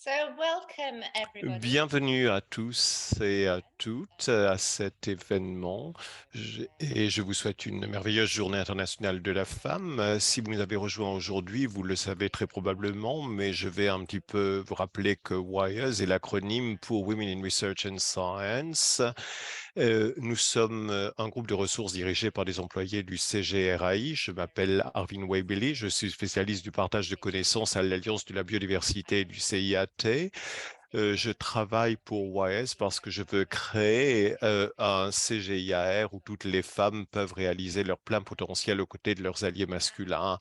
Welcome everybody. Bienvenue à tous et à toutes à cet événement et je vous souhaite une merveilleuse journée internationale de la femme. Si vous nous avez rejoints aujourd'hui, vous le savez très probablement, mais je vais un petit peu vous rappeler que WIRES est l'acronyme pour Women in Research and Science. Nous sommes un groupe de ressources dirigé par des employés du CGRAI. Je m'appelle Arvin Waibeli, je suis spécialiste du partage de connaissances à l'Alliance de la biodiversité et du CIAT. Je travaille pour WISE parce que je veux créer un CGIAR où toutes les femmes peuvent réaliser leur plein potentiel aux côtés de leurs alliés masculins.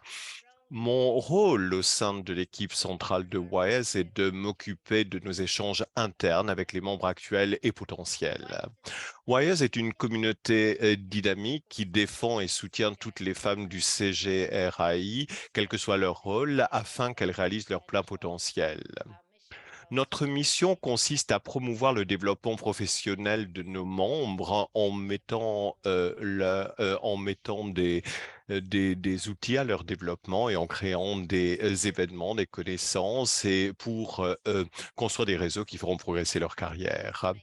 Mon rôle au sein de l'équipe centrale de WISE est de m'occuper de nos échanges internes avec les membres actuels et potentiels. WISE est une communauté dynamique qui défend et soutient toutes les femmes du CGRAI, quel que soit leur rôle, afin qu'elles réalisent leur plein potentiel. Notre mission consiste à promouvoir le développement professionnel de nos membres en mettant des outils à leur développement et en créant des événements, des connaissances et pour construire des réseaux qui feront progresser leur carrière.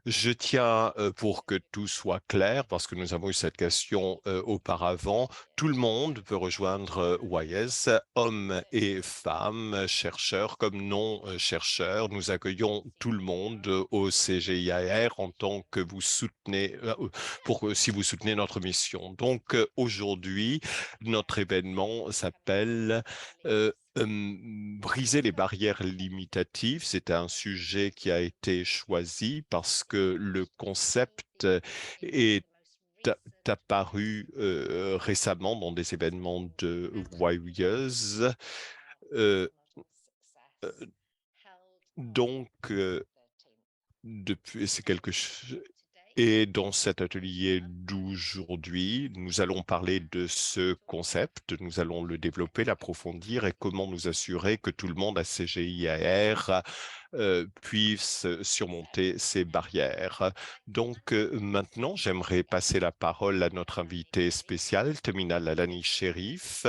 Je tiens, pour que tout soit clair, parce que nous avons eu cette question auparavant, tout le monde peut rejoindre WISE, hommes et femmes, chercheurs comme non-chercheurs. Nous accueillons tout le monde au CGIAR en tant que vous soutenez, si vous soutenez notre mission. Donc aujourd'hui, notre événement s'appelle briser les barrières limitatives. C'est un sujet qui a été choisi parce que le concept est apparu récemment dans des événements de Warriors. Euh, donc, depuis, c'est quelque chose. Et dans cet atelier d'aujourd'hui, nous allons parler de ce concept, nous allons le développer, l'approfondir et comment nous assurer que tout le monde à CGIAR puisse surmonter ces barrières. Donc maintenant, j'aimerais passer la parole à notre invitée spéciale, Temina Lalani Sherif,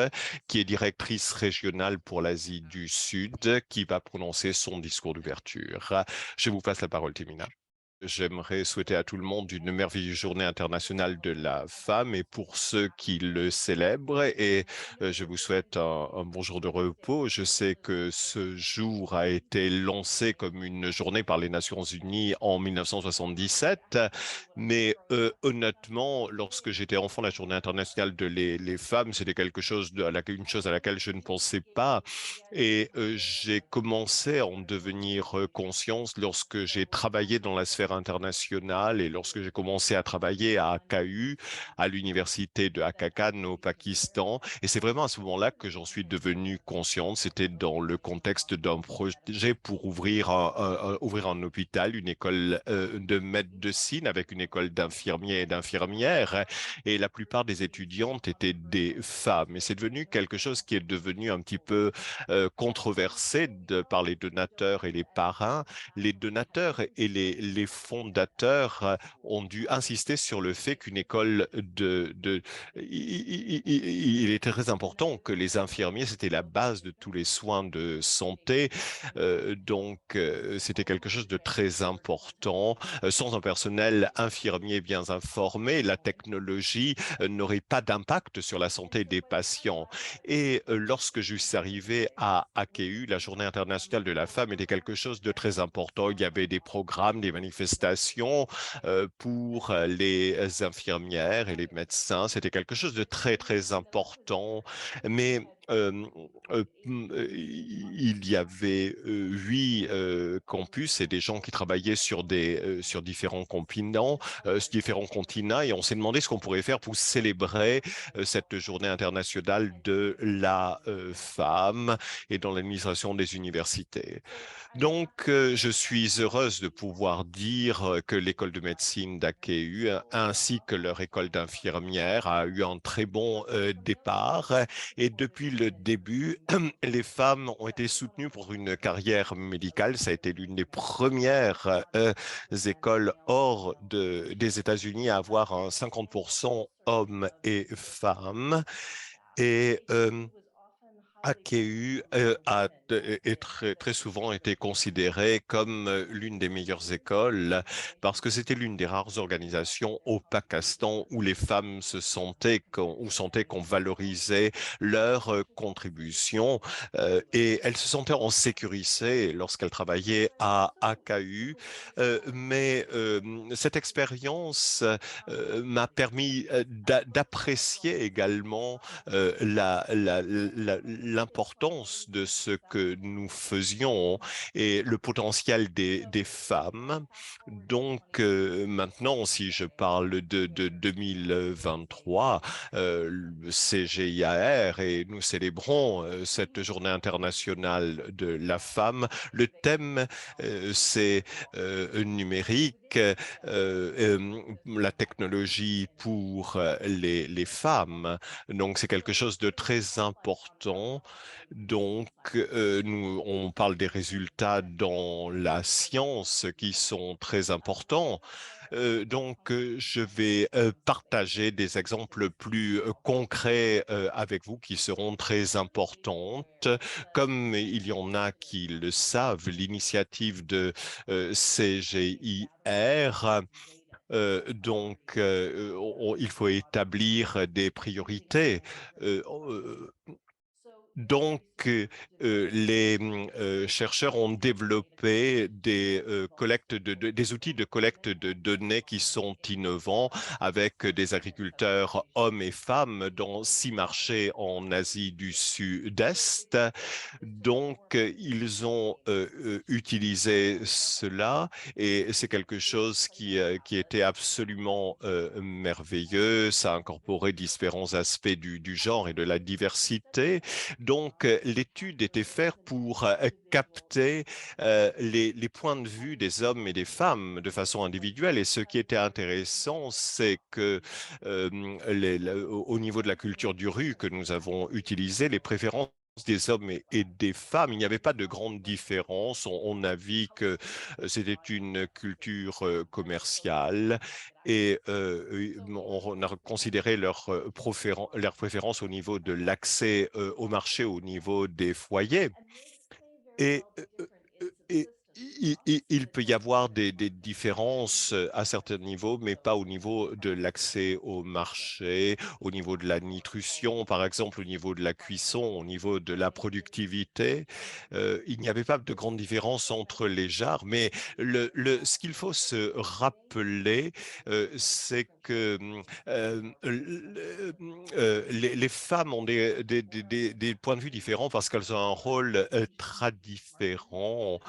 qui est directrice régionale pour l'Asie du Sud, qui va prononcer son discours d'ouverture. Je vous passe la parole, Temina. J'aimerais souhaiter à tout le monde une merveilleuse journée internationale de la femme et pour ceux qui le célèbrent et je vous souhaite un bon jour de repos. Je sais que ce jour a été lancé comme une journée par les Nations Unies en 1977, mais honnêtement, lorsque j'étais enfant, la journée internationale de les femmes, c'était quelque chose une chose à laquelle je ne pensais pas et j'ai commencé à en devenir conscience lorsque j'ai travaillé dans la sphère internationale et lorsque j'ai commencé à travailler à AKU, à l'université de Aga Khan au Pakistan. Et c'est vraiment à ce moment-là que j'en suis devenu consciente. C'était dans le contexte d'un projet pour ouvrir un hôpital, une école de médecine avec une école d'infirmiers et d'infirmières. Et la plupart des étudiantes étaient des femmes. Et c'est devenu quelque chose qui est devenu un petit peu controversé par les donateurs et les parrains. Les donateurs et les fondateurs ont dû insister sur le fait qu'une école il était très important que les infirmiers, c'était la base de tous les soins de santé. C'était quelque chose de très important. Sans un personnel infirmier bien informé, la technologie n'aurait pas d'impact sur la santé des patients. Et lorsque je suis arrivé à AKU, la Journée internationale de la femme était quelque chose de très important. Il y avait des programmes, des manifestations pour les infirmières et les médecins. C'était quelque chose de très, très important. Mais il y avait 8 campus et des gens qui travaillaient sur différents continents, et on s'est demandé ce qu'on pourrait faire pour célébrer cette journée internationale de la femme et dans l'administration des universités. Donc, je suis heureuse de pouvoir dire que l'école de médecine d'AKU ainsi que leur école d'infirmière a eu un très bon départ. Et depuis le début, les femmes ont été soutenues pour une carrière médicale. Ça a été l'une des premières écoles des États-Unis à avoir un 50% hommes et femmes. Et AKU est très souvent été considéré comme l'une des meilleures écoles parce que c'était l'une des rares organisations au Pakistan où les femmes se sentaient ou sentaient qu'on valorisait leur contribution et elles se sentaient en sécurité lorsqu'elles travaillaient à AKU. Mais cette expérience m'a permis d'apprécier également l'importance de ce que nous faisions et le potentiel des femmes. Donc maintenant, si je parle de 2023, le CGIAR et nous célébrons cette journée internationale de la femme. Le thème, c'est numérique, la technologie pour les femmes. Donc, c'est quelque chose de très important. Donc, on parle des résultats dans la science qui sont très importants. Donc, je vais partager des exemples plus concrets avec vous qui seront très importantes. Comme il y en a qui le savent, l'initiative de CGIR il faut établir des priorités. Euh, euh, les chercheurs ont développé des outils de collecte de données qui sont innovants avec des agriculteurs hommes et femmes dans 6 marchés en Asie du Sud-Est. Donc, ils ont utilisé cela et c'est quelque chose qui était absolument merveilleux. Ça a incorporé différents aspects du genre et de la diversité. Donc, l'étude était faite pour capter les points de vue des hommes et des femmes de façon individuelle. Et ce qui était intéressant, c'est que au niveau de la culture du rue que nous avons utilisée, les préférences des hommes et des femmes, il n'y avait pas de grande différence. On a vu que c'était une culture commerciale et on a considéré leurs préférences au niveau de l'accès au marché, au niveau des foyers. Et, il peut y avoir des différences à certains niveaux, mais pas au niveau de l'accès au marché, au niveau de la nutrition, par exemple, au niveau de la cuisson, au niveau de la productivité. Il n'y avait pas de grande différence entre les genres, mais ce qu'il faut se rappeler, c'est que les femmes ont des points de vue différents parce qu'elles ont un rôle très différent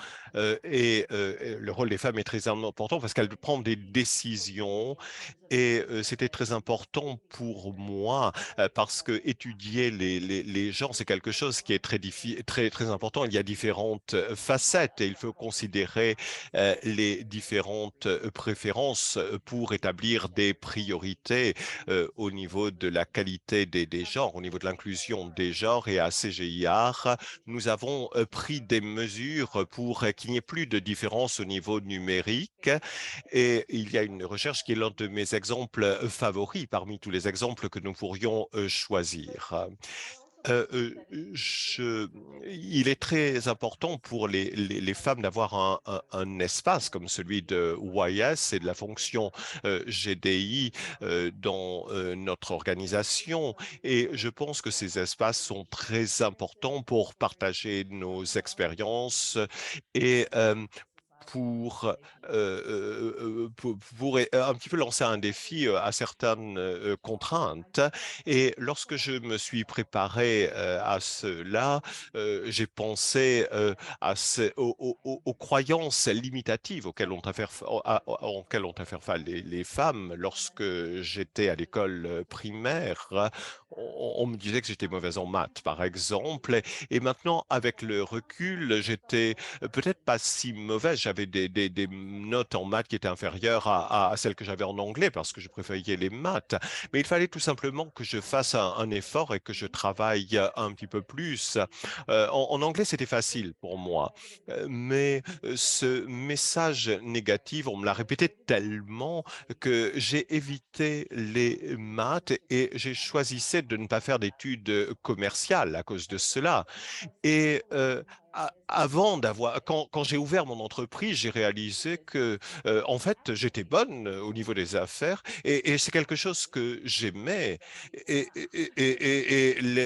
et le rôle des femmes est très important parce qu'elles prennent des décisions et c'était très important pour moi parce que étudier les gens, c'est quelque chose qui est très important. Il y a différentes facettes et il faut considérer les différentes préférences pour établir des priorités au niveau de la qualité des genres, au niveau de l'inclusion des genres. Et à CGIAR, nous avons pris des mesures pour qu'il n'y ait plus de différence au niveau numérique. Et il y a une recherche qui est l'un de mes exemples favoris parmi tous les exemples que nous pourrions choisir. Euh, euh, je, il est très important pour les femmes d'avoir un espace comme celui de YS et de la fonction GDI dans notre organisation. Et je pense que ces espaces sont très importants pour partager nos expériences et pour un petit peu lancer un défi à certaines contraintes. Et lorsque je me suis préparé à cela, j'ai pensé aux croyances limitatives auxquelles ont à faire face les femmes. Lorsque j'étais à l'école primaire, on me disait que j'étais mauvaise en maths, par exemple. Et maintenant, avec le recul, j'étais peut-être pas si mauvaise. j'avais des notes en maths qui étaient inférieures à celles que j'avais en anglais parce que je préférais les maths. Mais il fallait tout simplement que je fasse un effort et que je travaille un petit peu plus. En anglais, c'était facile pour moi. Mais ce message négatif, on me l'a répété tellement que j'ai évité les maths et j'ai choisissé de ne pas faire d'études commerciales à cause de cela. Et avant d'avoir, quand j'ai ouvert mon entreprise, j'ai réalisé que, en fait, j'étais bonne au niveau des affaires et c'est quelque chose que j'aimais.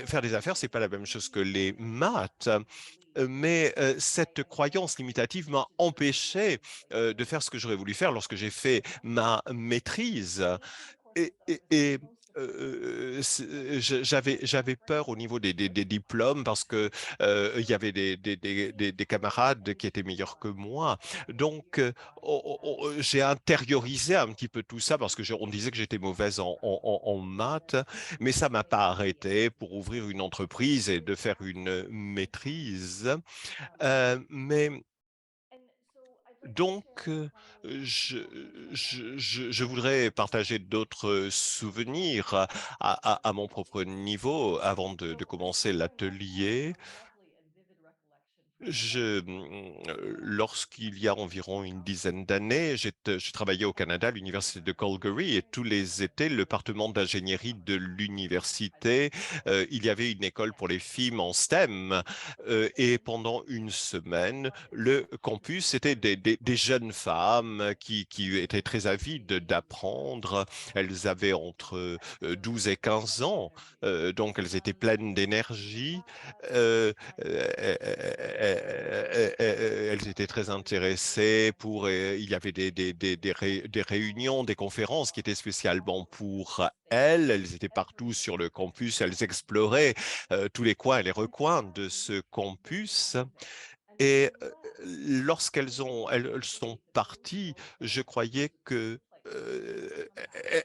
Faire des affaires, c'est pas la même chose que les maths. Mais cette croyance limitative m'a empêché de faire ce que j'aurais voulu faire lorsque j'ai fait ma maîtrise. Et, et, et, j'avais peur au niveau des diplômes parce que il y avait des camarades qui étaient meilleurs que moi. Donc, j'ai intériorisé un petit peu tout ça parce que on disait que j'étais mauvaise en maths, mais ça m'a pas arrêté pour ouvrir une entreprise et de faire une maîtrise. Mais donc, je, je voudrais partager d'autres souvenirs à mon propre niveau avant de commencer l'atelier. Lorsqu'il y a environ une dizaine d'années, je travaillais au Canada à l'université de Calgary et tous les étés, le département d'ingénierie de l'université, il y avait une école pour les filles en STEM et pendant une semaine, le campus était des jeunes femmes qui étaient très avides d'apprendre. Elles avaient entre 12 et 15 ans, donc elles étaient pleines d'énergie. Euh, Elles étaient très intéressées il y avait des réunions, des conférences qui étaient spécialement pour elles. Elles étaient partout sur le campus, elles exploraient tous les coins et les recoins de ce campus. Et elles sont parties, je croyais que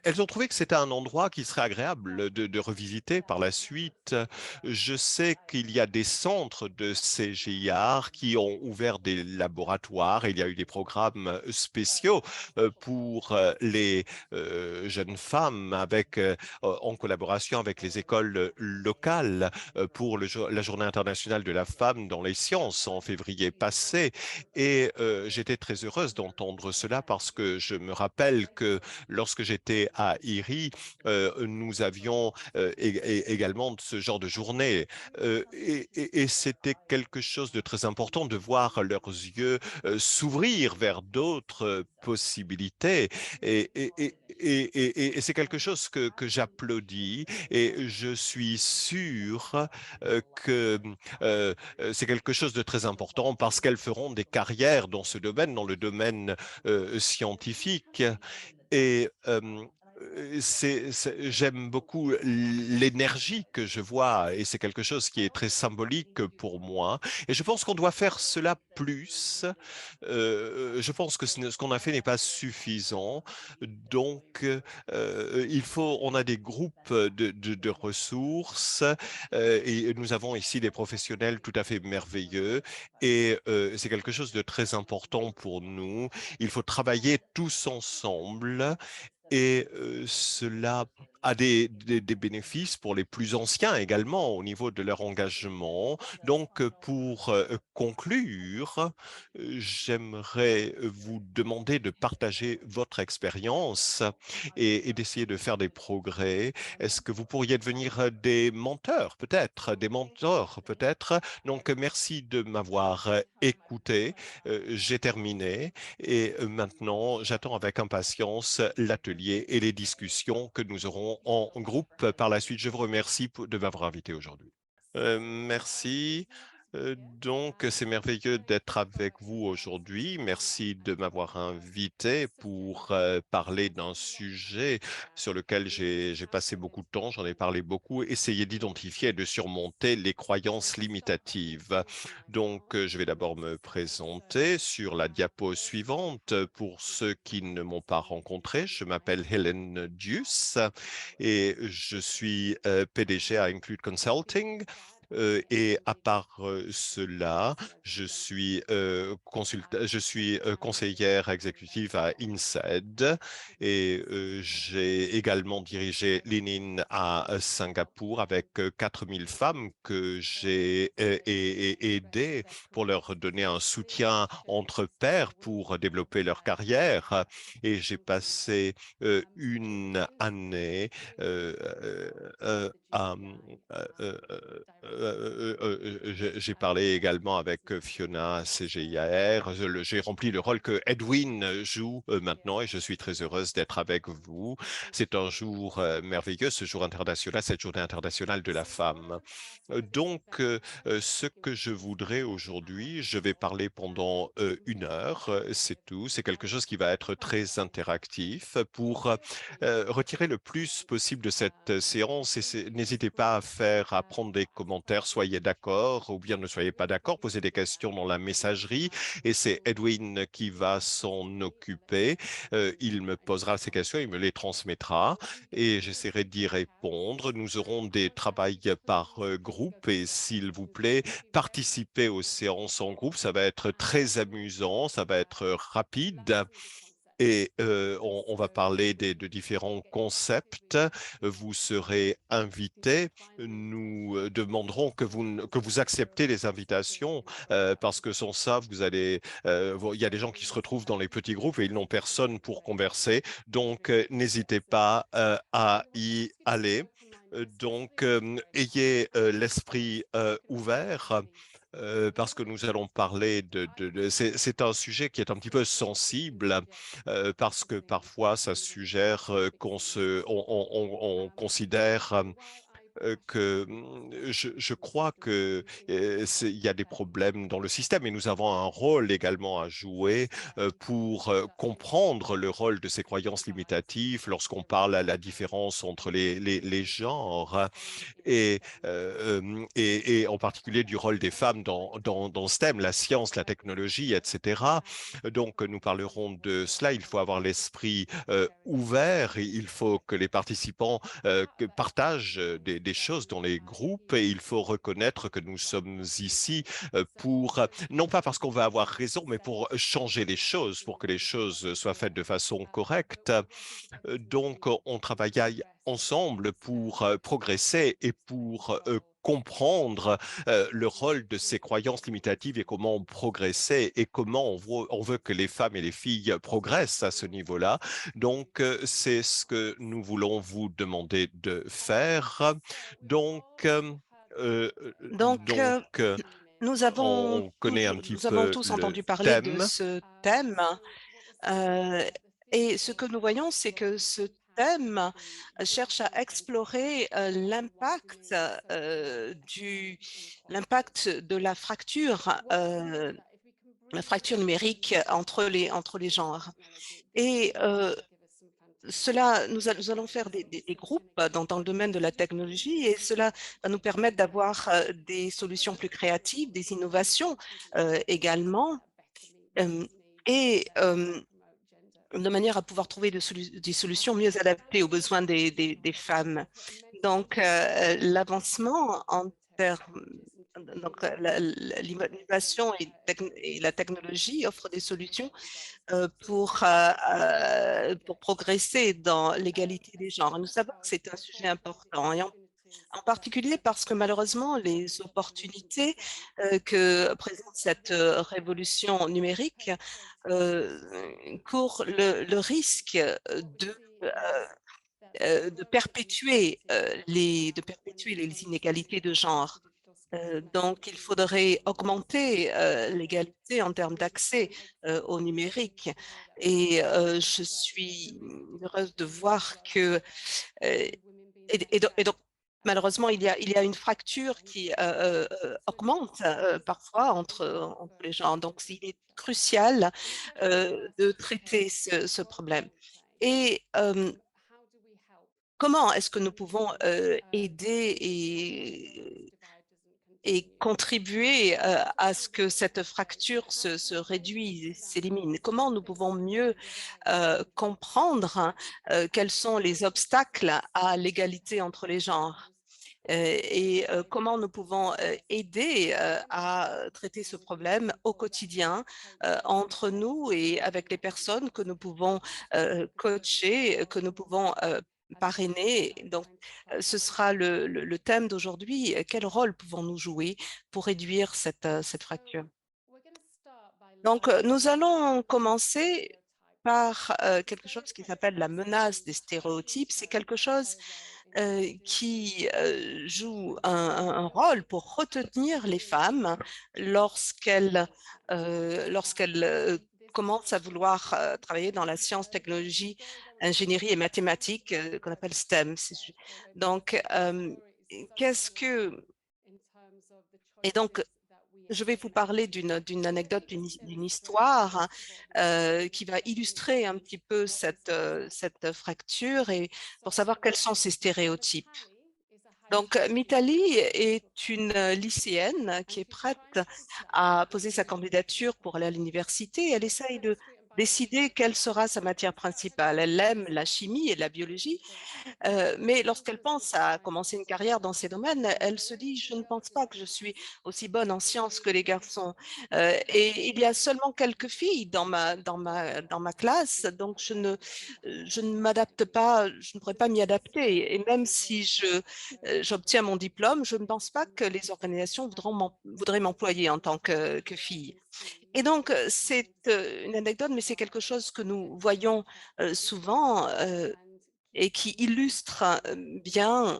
elles ont trouvé que c'était un endroit qui serait agréable de revisiter par la suite. Je sais qu'il y a des centres de CGIAR qui ont ouvert des laboratoires. Il y a eu des programmes spéciaux pour les jeunes femmes en collaboration avec les écoles locales pour la Journée internationale de la femme dans les sciences en février passé. Et j'étais très heureuse d'entendre cela parce que je me rappelle que lorsque j'étais à IRI, nous avions également ce genre de journée. Et c'était quelque chose de très important de voir leurs yeux s'ouvrir vers d'autres possibilités. Et c'est quelque chose que j'applaudis et je suis sûr que c'est quelque chose de très important parce qu'elles feront des carrières dans ce domaine, dans le domaine scientifique. Et j'aime beaucoup l'énergie que je vois et c'est quelque chose qui est très symbolique pour moi. Et je pense qu'on doit faire cela plus. Je pense que ce qu'on a fait n'est pas suffisant. Donc, on a des groupes de ressources et nous avons ici des professionnels tout à fait merveilleux et c'est quelque chose de très important pour nous. Il faut travailler tous ensemble et cela a des bénéfices pour les plus anciens également au niveau de leur engagement. Donc, pour conclure, j'aimerais vous demander de partager votre expérience et d'essayer de faire des progrès. Est-ce que vous pourriez devenir des menteurs, peut-être, des mentors, peut-être? Donc, merci de m'avoir écouté. J'ai terminé. Et maintenant, j'attends avec impatience l'atelier et les discussions que nous aurons en groupe par la suite. Je vous remercie de m'avoir invité aujourd'hui. Merci. Donc, c'est merveilleux d'être avec vous aujourd'hui. Merci de m'avoir invité pour parler d'un sujet sur lequel j'ai passé beaucoup de temps. J'en ai parlé beaucoup, essayer d'identifier et de surmonter les croyances limitatives. Donc, je vais d'abord me présenter sur la diapo suivante. Pour ceux qui ne m'ont pas rencontré, je m'appelle Helen Duce et je suis PDG à Include Consulting. Et à part cela, je suis conseillère exécutive à INSEAD et j'ai également dirigé l'ININ à Singapour avec 4000 femmes que j'ai aidées pour leur donner un soutien entre pairs pour développer leur carrière. Et j'ai passé une année à j'ai parlé également avec Fiona CGIAR. J'ai rempli le rôle que Edwin joue maintenant et je suis très heureuse d'être avec vous. C'est un jour merveilleux, ce jour international, cette journée internationale de la femme. Ce que je voudrais aujourd'hui, je vais parler pendant une heure, c'est tout. C'est quelque chose qui va être très interactif pour retirer le plus possible de cette séance et n'hésitez pas à prendre des commentaires, soyez d'accord ou bien ne soyez pas d'accord, posez des questions dans la messagerie et c'est Edwin qui va s'en occuper. Il me posera ces questions, il me les transmettra et j'essaierai d'y répondre. Nous aurons des travails par groupe et s'il vous plaît, participez aux séances en groupe, ça va être très amusant, ça va être rapide. Et on va parler de différents concepts. Vous serez invités. Nous demanderons que vous acceptez les invitations parce que sans ça, il y a des gens qui se retrouvent dans les petits groupes et ils n'ont personne pour converser. Donc, n'hésitez pas à y aller. Ayez l'esprit ouvert parce que nous allons parler c'est un sujet qui est un petit peu sensible parce que parfois ça suggère on considère je crois que il y a des problèmes dans le système et nous avons un rôle également à jouer pour comprendre le rôle de ces croyances limitatives lorsqu'on parle à la différence entre les genres et en particulier du rôle des femmes dans ce thème, la science, la technologie, etc. Donc, nous parlerons de cela. Il faut avoir l'esprit ouvert. Il faut que les participants partagent des choses dans les groupes et il faut reconnaître que nous sommes ici non pas parce qu'on veut avoir raison, mais pour changer les choses, pour que les choses soient faites de façon correcte. On travaille ensemble pour progresser et pour comprendre le rôle de ces croyances limitatives et comment progresser et comment on veut que les femmes et les filles progressent à ce niveau-là. C'est ce que nous voulons vous demander de faire. Donc, euh, euh, Donc, donc, euh, on connaît un petit nous avons peu tous le entendu parler de thème. ce thème euh, et ce que nous voyons, c'est que ce thème cherche à explorer l'impact de la fracture numérique entre les genres. Et nous allons faire des groupes dans le domaine de la technologie et cela va nous permettre d'avoir des solutions plus créatives, des innovations également, euh, et de manière à pouvoir trouver des solutions mieux adaptées aux besoins des femmes. Donc, l'avancement en termes, donc l'innovation et la technologie offrent des solutions pour progresser dans l'égalité des genres. Nous savons que c'est un sujet important et en particulier parce que malheureusement, les opportunités que présente cette révolution numérique euh, courent le risque de perpétuer les inégalités de genre. Donc, il faudrait augmenter l'égalité en termes d'accès au numérique. Et je suis heureuse de voir que et donc, malheureusement, il y a une fracture qui augmente parfois entre les gens. Donc, il est crucial de traiter ce problème. Et comment est-ce que nous pouvons aider et contribuer à ce que cette fracture se réduise, s'élimine? Comment nous pouvons mieux comprendre quels sont les obstacles à l'égalité entre les genres? comment nous pouvons aider à traiter ce problème au quotidien entre nous et avec les personnes que nous pouvons coacher, que nous pouvons parrainer. Donc, ce sera le thème d'aujourd'hui. Quel rôle pouvons-nous jouer pour réduire cette fracture? Donc, nous allons commencer par quelque chose qui s'appelle la menace des stéréotypes. C'est quelque chose qui joue un rôle pour retenir les femmes lorsqu'elles commencent à vouloir travailler dans la science, technologie, ingénierie et mathématiques qu'on appelle STEM. Donc, qu'est-ce que... Et donc, je vais vous parler d'une anecdote, d'une histoire qui va illustrer un petit peu cette fracture et pour savoir quels sont ces stéréotypes. Donc, Mitali est une lycéenne qui est prête à poser sa candidature pour aller à l'université. Elle essaye de décider quelle sera sa matière principale. Elle aime la chimie et la biologie, mais lorsqu'elle pense à commencer une carrière dans ces domaines, elle se dit, je ne pense pas que je suis aussi bonne en sciences que les garçons. Et il y a seulement quelques filles dans ma classe, donc je ne m'adapte pas, je ne pourrais pas m'y adapter. Et même si j'obtiens mon diplôme, je ne pense pas que les organisations voudraient m'employer en tant que fille. Et donc, c'est une anecdote, mais c'est quelque chose que nous voyons souvent et qui illustre bien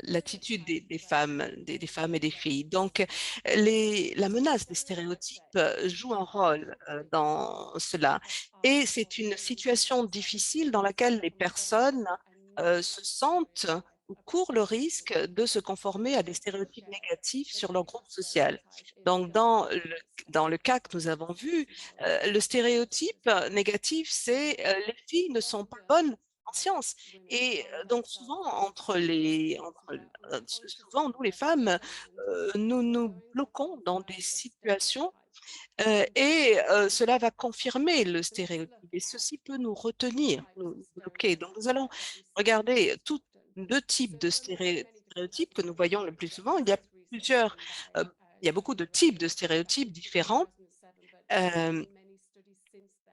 l'attitude des femmes, des femmes et des filles. Donc, la menace des stéréotypes joue un rôle dans cela. Et c'est une situation difficile dans laquelle les personnes se sentent ou courent le risque de se conformer à des stéréotypes négatifs sur leur groupe social. Donc, dans le cas que nous avons vu, le stéréotype négatif, c'est les filles ne sont pas bonnes en sciences. Et donc souvent, souvent, nous les femmes, nous nous bloquons dans des situations cela va confirmer le stéréotype et ceci peut nous retenir, nous bloquer. Donc nous allons regarder deux types de stéréotypes que nous voyons le plus souvent. Euh, il y a beaucoup de types de stéréotypes différents. Euh,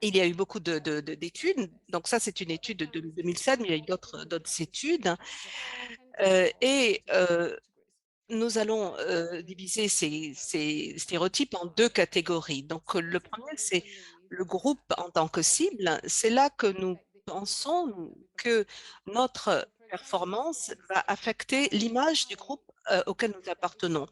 il y a eu beaucoup d'études. Donc ça, c'est une étude de 2007, mais il y a eu d'autres études. Et nous allons diviser ces stéréotypes en deux catégories. Donc, le premier, c'est le groupe en tant que cible. C'est là que nous pensons que notre performance va affecter l'image du groupe auquel nous appartenons.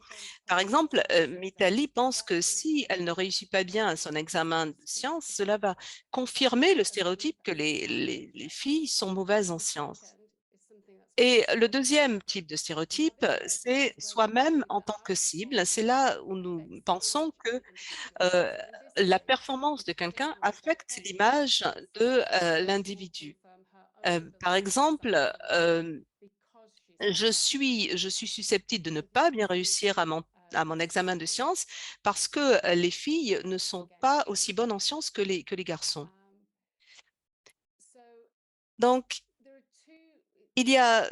Par exemple, Mitali pense que si elle ne réussit pas bien à son examen de sciences, cela va confirmer le stéréotype que les filles sont mauvaises en sciences. Et le deuxième type de stéréotype, c'est soi-même en tant que cible. C'est là où nous pensons que euh, la performance de quelqu'un affecte l'image de l'individu. Par exemple, je suis susceptible de ne pas bien réussir à mon examen de sciences parce que les filles ne sont pas aussi bonnes en sciences que les garçons. Donc, il y a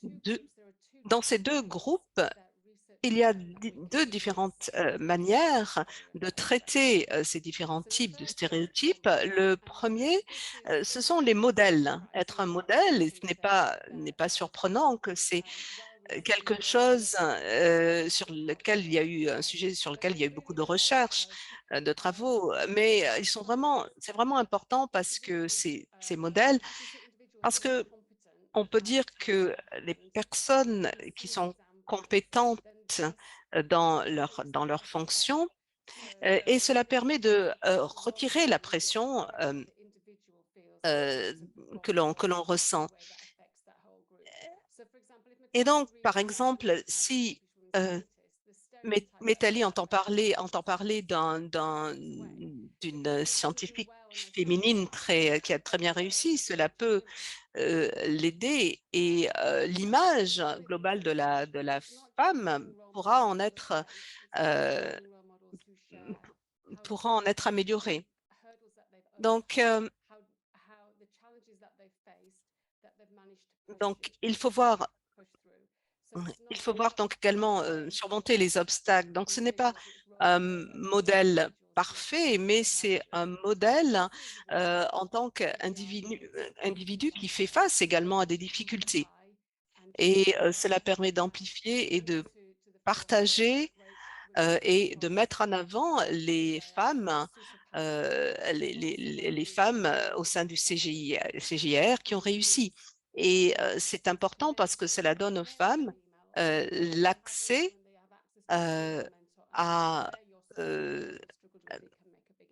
deux, dans ces deux groupes, il y a deux différentes manières de traiter ces différents types de stéréotypes. Le premier, ce sont les modèles. Être un modèle, et ce n'est pas surprenant que c'est quelque chose sur lequel il y a eu un sujet sur lequel il y a eu beaucoup de recherches, de travaux, mais c'est vraiment important parce que ces modèles, parce que on peut dire que les personnes qui sont compétentes dans leur fonction, et cela permet de retirer la pression euh, que l'on ressent. Et donc, par exemple, si Métali entend parler d'une scientifique féminine qui a très bien réussi, cela peut l'aider et l'image globale de la femme euh, pourra en être améliorée. Donc, il faut voir Il faut voir donc également surmonter les obstacles. Donc, ce n'est pas un modèle parfait, mais c'est un modèle en tant qu'individu qui fait face également à des difficultés. Et cela permet d'amplifier et de partager et de mettre en avant les femmes, les femmes au sein du CGIR qui ont réussi. Et c'est important parce que cela donne aux femmes l'accès euh, à euh,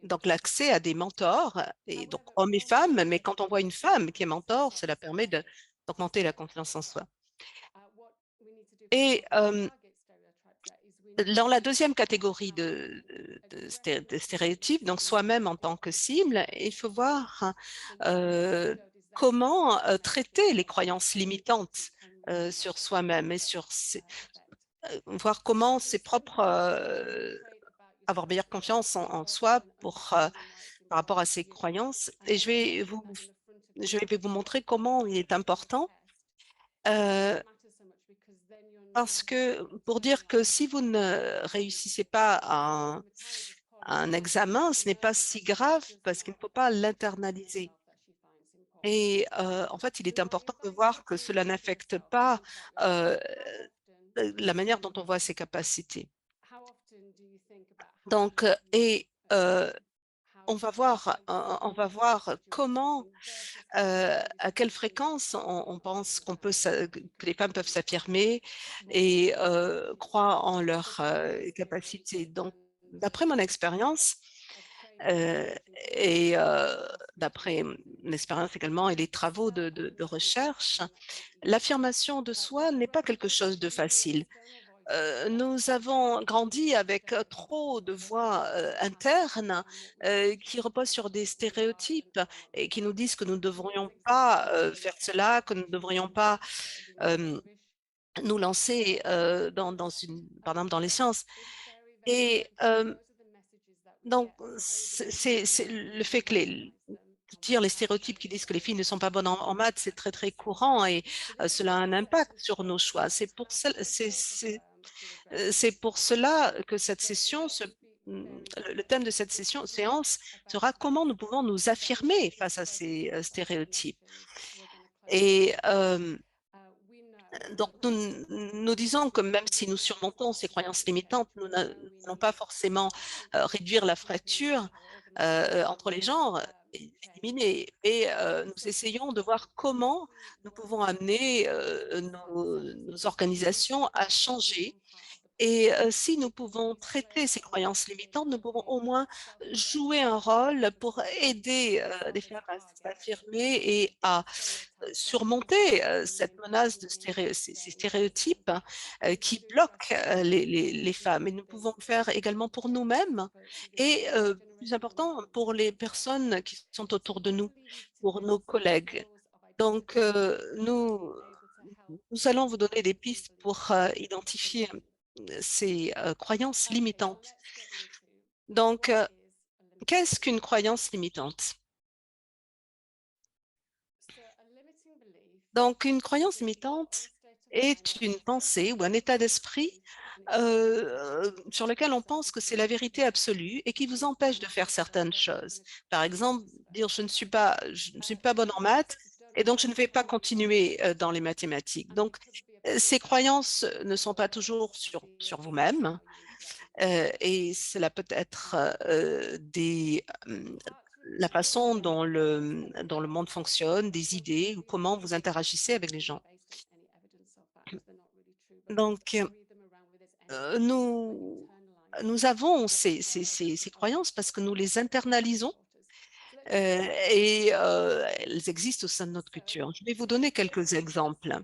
donc l'accès à des mentors, et donc hommes et femmes, mais quand on voit une femme qui est mentor, cela permet d'augmenter la confiance en soi. Et dans la deuxième catégorie de stéréotypes, donc soi-même en tant que cible, il faut voir euh, comment traiter les croyances limitantes sur soi-même et voir comment ses propres avoir meilleure confiance en soi par rapport à ses croyances. Et je vais vous montrer comment il est important euh, parce que pour dire que si vous ne réussissez pas à un examen, ce n'est pas si grave parce qu'il ne faut pas l'internaliser. Et en fait, il est important de voir que cela n'affecte pas euh, la manière dont on voit ses capacités. Donc, on va voir comment, à quelle fréquence on pense que les femmes peuvent s'affirmer et croire en leurs capacités. Donc, d'après mon expérience, euh, et d'après mon expérience également et les travaux de recherche, l'affirmation de soi n'est pas quelque chose de facile. Nous avons grandi avec trop de voix internes qui reposent sur des stéréotypes et qui nous disent que nous ne devrions pas faire cela, que nous ne devrions pas euh, nous lancer par exemple, dans les sciences. Et donc, c'est le fait que les stéréotypes qui disent que les filles ne sont pas bonnes en maths, c'est très, très courant et cela a un impact sur nos choix. C'est pour cela que cette le thème de cette séance sera comment nous pouvons nous affirmer face à ces stéréotypes. Et donc, nous disons que même si nous surmontons ces croyances limitantes, nous n'allons pas forcément réduire la fracture entre les genres, éliminer, et nous essayons de voir comment nous pouvons amener nos organisations à changer et si nous pouvons traiter ces croyances limitantes, nous pouvons au moins jouer un rôle pour aider les femmes à s'affirmer et à surmonter cette menace ces stéréotypes qui bloquent les femmes. Et nous pouvons le faire également pour nous-mêmes et, plus important, pour les personnes qui sont autour de nous, pour nos collègues. Donc, nous allons vous donner des pistes pour identifier ces croyances limitantes. Donc, qu'est-ce qu'une croyance limitante? Donc, une croyance limitante est une pensée ou un état d'esprit sur lequel on pense que c'est la vérité absolue et qui vous empêche de faire certaines choses. Par exemple, dire je ne suis pas bonne en maths et donc je ne vais pas continuer dans les mathématiques. Donc, ces croyances ne sont pas toujours sur vous-même et cela peut être la façon dont le monde fonctionne, des idées ou comment vous interagissez avec les gens. Donc, nous avons ces croyances parce que nous les internalisons et elles existent au sein de notre culture. Je vais vous donner quelques exemples.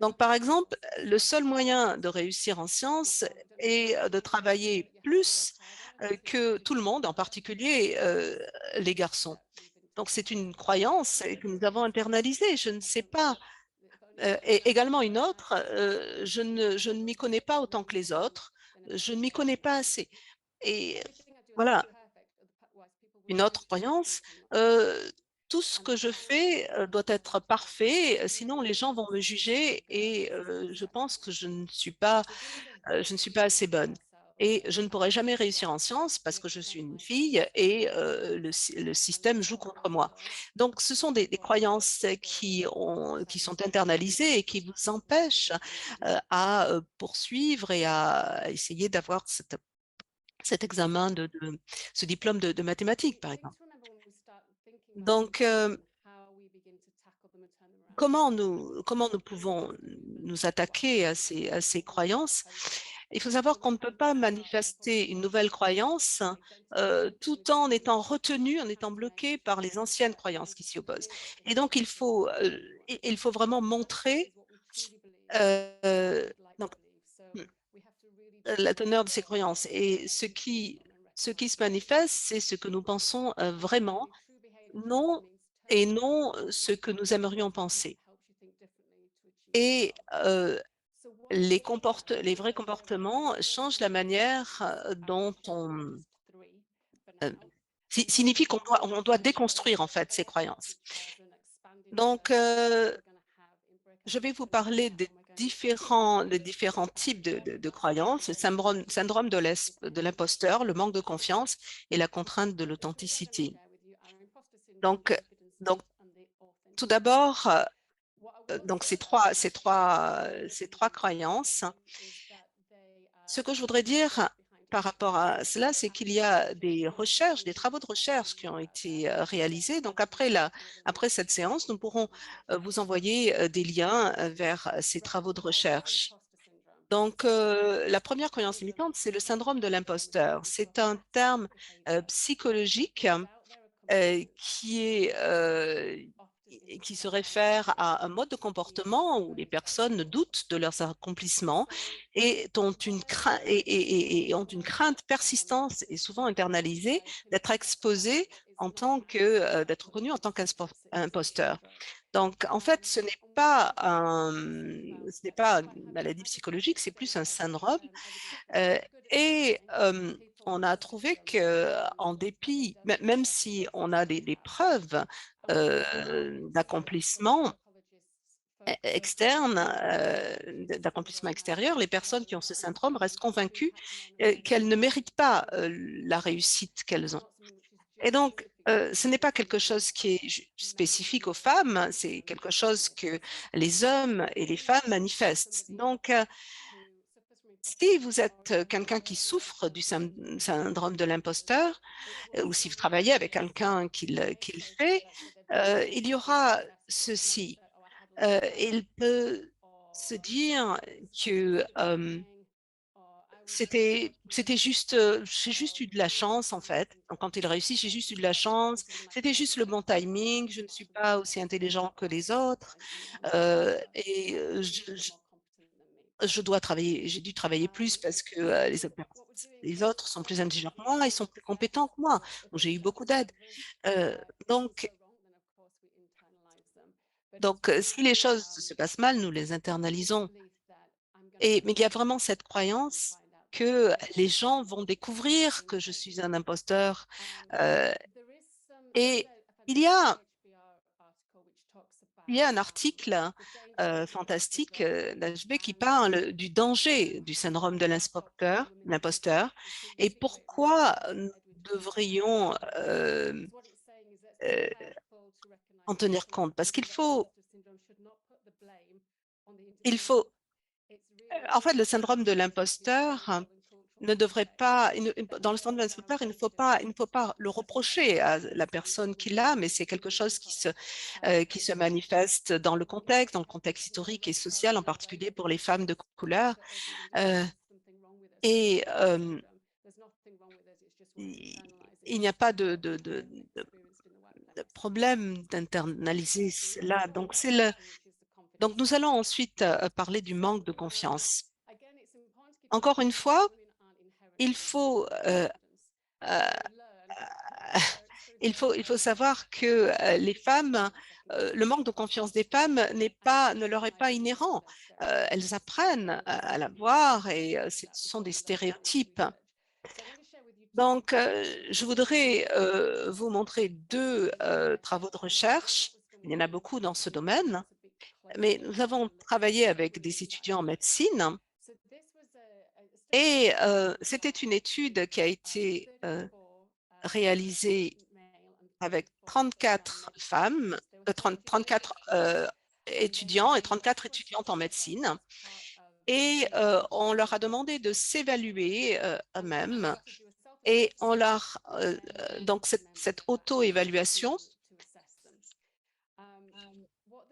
Donc, par exemple, le seul moyen de réussir en sciences est de travailler plus que tout le monde, en particulier les garçons. Donc, c'est une croyance que nous avons internalisée. Je ne sais pas. Et également une autre, je ne m'y connais pas autant que les autres. Je ne m'y connais pas assez. Et voilà, une autre croyance, euh, tout ce que je fais doit être parfait, sinon les gens vont me juger et je pense que je ne suis pas assez bonne. Et je ne pourrai jamais réussir en sciences parce que je suis une fille et le système joue contre moi. Donc, ce sont des croyances qui sont internalisées et qui vous empêchent à poursuivre et à essayer d'avoir cet examen ce diplôme de mathématiques, par exemple. Donc, comment nous pouvons nous attaquer à ces croyances? Il faut savoir qu'on ne peut pas manifester une nouvelle croyance tout en étant retenu, en étant bloqué par les anciennes croyances qui s'y opposent. Et donc, il faut vraiment montrer euh, donc, la teneur de ces croyances. Et ce qui se manifeste, c'est ce que nous pensons vraiment, non et non ce que nous aimerions penser. Et les vrais comportements changent la manière dont euh, signifie on doit déconstruire en fait ces croyances. Donc, je vais vous parler des différents types de croyances, le syndrome de l'imposteur, le manque de confiance et la contrainte de l'authenticité. Donc, donc, tout d'abord, donc ces trois croyances. Ce que je voudrais dire par rapport à cela, c'est qu'il y a des recherches, des travaux de recherche qui ont été réalisés. Donc, après cette séance, nous pourrons vous envoyer des liens vers ces travaux de recherche. Donc, la première croyance limitante, c'est le syndrome de l'imposteur. C'est un terme psychologique qui se réfère à un mode de comportement où les personnes doutent de leurs accomplissements et ont une crainte persistante et souvent internalisée d'être exposées d'être reconnues en tant qu'imposteur. Donc, en fait, ce n'est pas une maladie psychologique, c'est plus un syndrome euh, et on a trouvé que, en dépit, même si on a des preuves d'accomplissement externe, d'accomplissement extérieur, les personnes qui ont ce syndrome restent convaincues qu'elles ne méritent pas la réussite qu'elles ont. Et donc, ce n'est pas quelque chose qui est spécifique aux femmes, c'est quelque chose que les hommes et les femmes manifestent. Donc, si vous êtes quelqu'un qui souffre du syndrome de l'imposteur, ou si vous travaillez avec quelqu'un qui le fait, il y aura ceci. Il peut se dire que j'ai juste eu de la chance en fait. Donc, quand il réussit, j'ai juste eu de la chance. C'était juste le bon timing. Je ne suis pas aussi intelligent que les autres. Et je dois travailler, j'ai dû travailler plus parce que les autres sont plus intelligents que moi, ils sont plus compétents que moi. Donc, j'ai eu beaucoup d'aide. Euh, donc, si les choses se passent mal, nous les internalisons. Mais il y a vraiment cette croyance que les gens vont découvrir que je suis un imposteur. Euh, et il y a, il y a un article fantastique d'HB qui parle du danger du syndrome de l'imposteur, et pourquoi nous devrions euh, en tenir compte. Parce il faut, en fait, le syndrome de l'imposteur ne devrait pas, dans le syndrome de l'imposteur, il ne faut pas le reprocher à la personne qui l'a, mais c'est quelque chose qui se manifeste dans le contexte historique et social, en particulier pour les femmes de couleur. Euh, et il n'y a pas de problème d'internaliser cela. Donc, nous allons ensuite parler du manque de confiance. Encore une fois, il faut, euh, il faut savoir que les femmes, le manque de confiance des femmes ne leur est pas inhérent. Elles apprennent à l'avoir et ce sont des stéréotypes. Donc, je voudrais vous montrer deux travaux de recherche. Il y en a beaucoup dans ce domaine, mais nous avons travaillé avec des étudiants en médecine et c'était une étude qui a été réalisée avec 34 femmes, 34 étudiants et 34 étudiantes en médecine. Et on leur a demandé de s'évaluer eux-mêmes. Et on leur, donc cette auto-évaluation,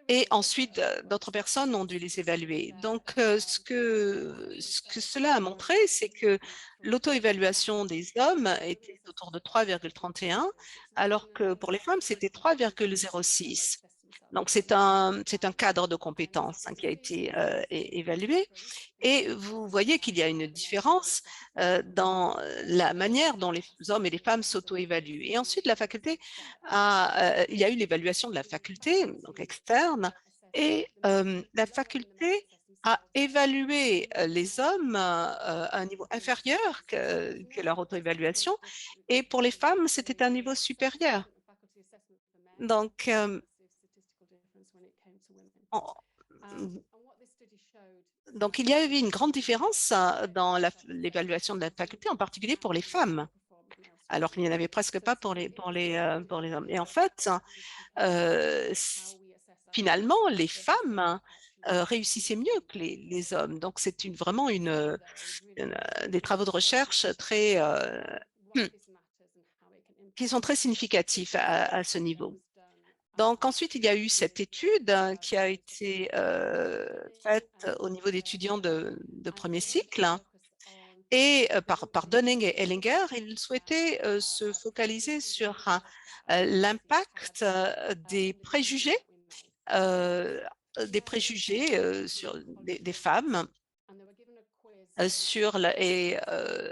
et ensuite d'autres personnes ont dû les évaluer. Donc, ce que cela a montré, c'est que l'auto-évaluation des hommes était autour de 3,31, alors que pour les femmes, c'était 3,06. Donc, c'est un cadre de compétences qui a été évalué. Et vous voyez qu'il y a une différence dans la manière dont les hommes et les femmes s'auto-évaluent. Et ensuite, il y a eu l'évaluation de la faculté, donc externe, et la faculté a évalué les hommes à un niveau inférieur que leur auto-évaluation, et pour les femmes, c'était un niveau supérieur. Donc, on- donc, il y a eu une grande différence dans l'évaluation de la faculté, en particulier pour les femmes, alors qu'il n'y en avait presque pas pour les hommes. Et en fait, euh, finalement, les femmes réussissaient mieux que les hommes. Donc, c'est vraiment des travaux de recherche qui sont très significatifs à ce niveau. Donc ensuite, il y a eu cette étude qui a été faite au niveau d'étudiants de premier cycle et par Dunning et Ellinger, ils souhaitaient se focaliser sur l'impact euh, des préjugés sur des femmes et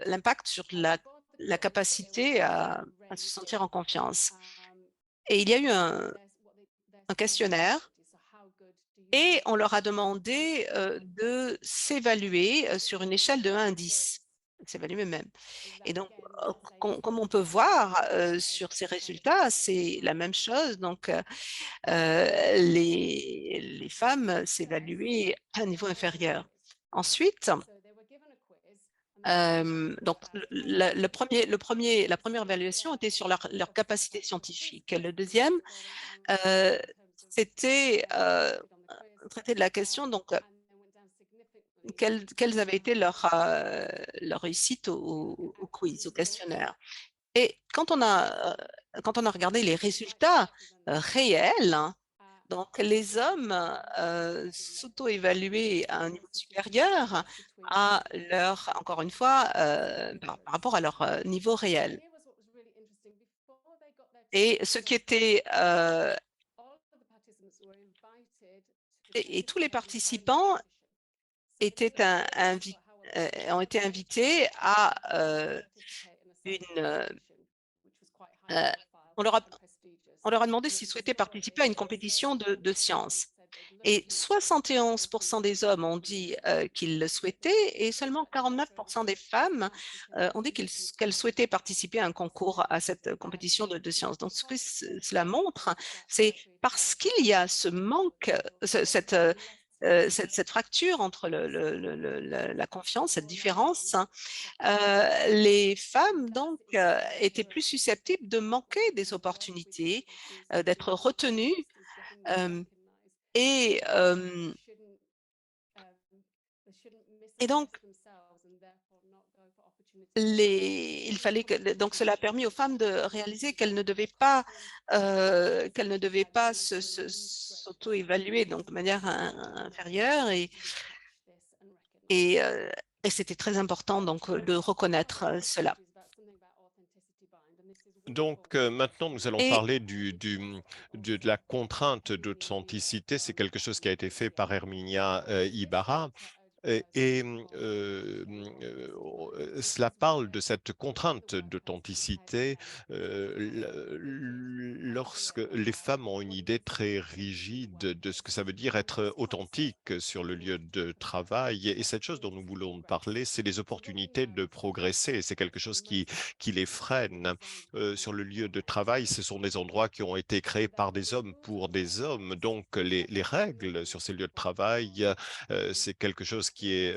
l'impact sur la capacité à se sentir en confiance. Et il y a eu un questionnaire et on leur a demandé de s'évaluer sur une échelle de 1 à 10, s'évaluer eux-mêmes. Et donc, comme on peut voir sur ces résultats, c'est la même chose. Donc, les femmes s'évaluaient à un niveau inférieur. Ensuite, donc, la première évaluation était sur leur capacité scientifique. Le deuxième, euh, c'était traiter de la question, donc, quelles avaient été leur réussite au quiz, au questionnaire. Et quand on a regardé les résultats réels, hein, donc les hommes s'auto-évaluaient à un niveau supérieur encore une fois, par rapport à leur niveau réel. Et ce qui était, et tous les participants ont été invités à une, euh, on leur a, on leur a demandé s'ils souhaitaient participer à une compétition de sciences. Et 71% des hommes ont dit qu'ils le souhaitaient et seulement 49% des femmes ont dit qu'elles souhaitaient participer à un concours, à cette compétition de sciences. Donc, ce que cela montre, c'est parce qu'il y a ce manque, cette fracture entre la confiance, cette différence, hein, les femmes donc étaient plus susceptibles de manquer des opportunités, d'être retenues euh, et, euh, et donc donc cela a permis aux femmes de réaliser qu'elles ne devaient pas s'auto-évaluer donc de manière inférieure et, euh, et c'était très important donc de reconnaître cela. Donc maintenant, nous allons Et parler de la contrainte d'authenticité. C'est quelque chose qui a été fait par Herminia Ibarra. Cela parle de cette contrainte d'authenticité lorsque les femmes ont une idée très rigide de ce que ça veut dire être authentique sur le lieu de travail. Et cette chose dont nous voulons parler, c'est les opportunités de progresser. C'est quelque chose qui les freine. Sur le lieu de travail, ce sont des endroits qui ont été créés par des hommes pour des hommes. Donc, les règles sur ces lieux de travail, c'est quelque chose qui est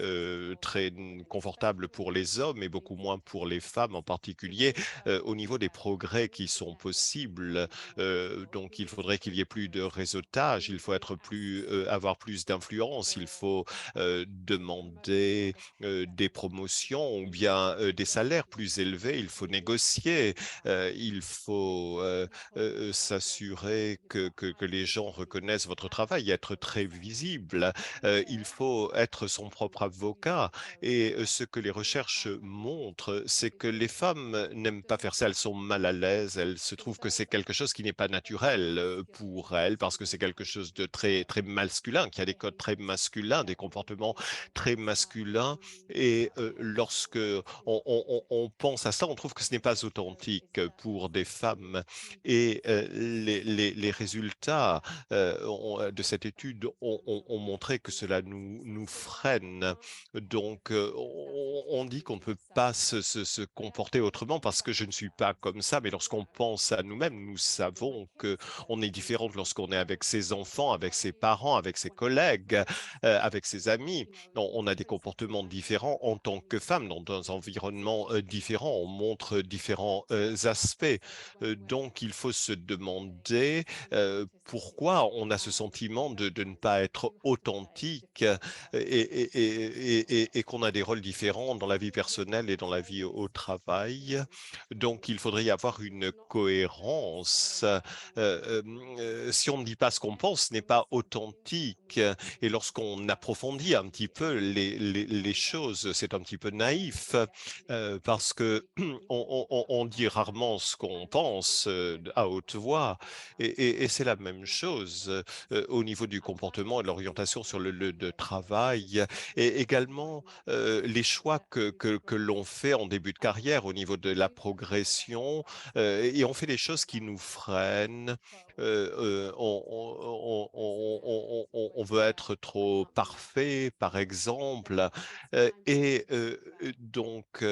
très confortable pour les hommes et beaucoup moins pour les femmes en particulier au niveau des progrès qui sont possibles. Donc, il faudrait qu'il y ait plus de réseautage, il faut être plus, avoir plus d'influence, il faut demander des promotions ou bien des salaires plus élevés, il faut négocier, il faut s'assurer que les gens reconnaissent votre travail, être très visible. Il faut être son propre avocat. Et ce que les recherches montrent, c'est que les femmes n'aiment pas faire ça. Elles sont mal à l'aise. Elles se trouvent que c'est quelque chose qui n'est pas naturel pour elles parce que c'est quelque chose de très, très masculin, qui a des codes très masculins, des comportements très masculins. Et lorsque on pense à ça, on trouve que ce n'est pas authentique pour des femmes. Et les résultats de cette étude ont montré que cela nous freine. Donc, on dit qu'on ne peut pas se comporter autrement parce que je ne suis pas comme ça, mais lorsqu'on pense à nous-mêmes, nous savons que on est différent lorsqu'on est avec ses enfants, avec ses parents, avec ses collègues, avec ses amis. On a des comportements différents en tant que femme, dans un environnement différent, on montre différents aspects. Donc, il faut se demander pourquoi on a ce sentiment de ne pas être authentique et qu'on a des rôles différents dans la vie personnelle et dans la vie au travail. Donc, il faudrait y avoir une cohérence. Si on ne dit pas ce qu'on pense, ce n'est pas authentique. Et lorsqu'on approfondit un petit peu les choses, c'est un petit peu naïf parce que on dit rarement ce qu'on pense à haute voix. Et c'est la même chose au niveau du comportement et de l'orientation sur le lieu de travail et également les choix que l'on fait en début de carrière au niveau de la progression et on fait des choses qui nous freinent. On veut être trop parfait, par exemple, donc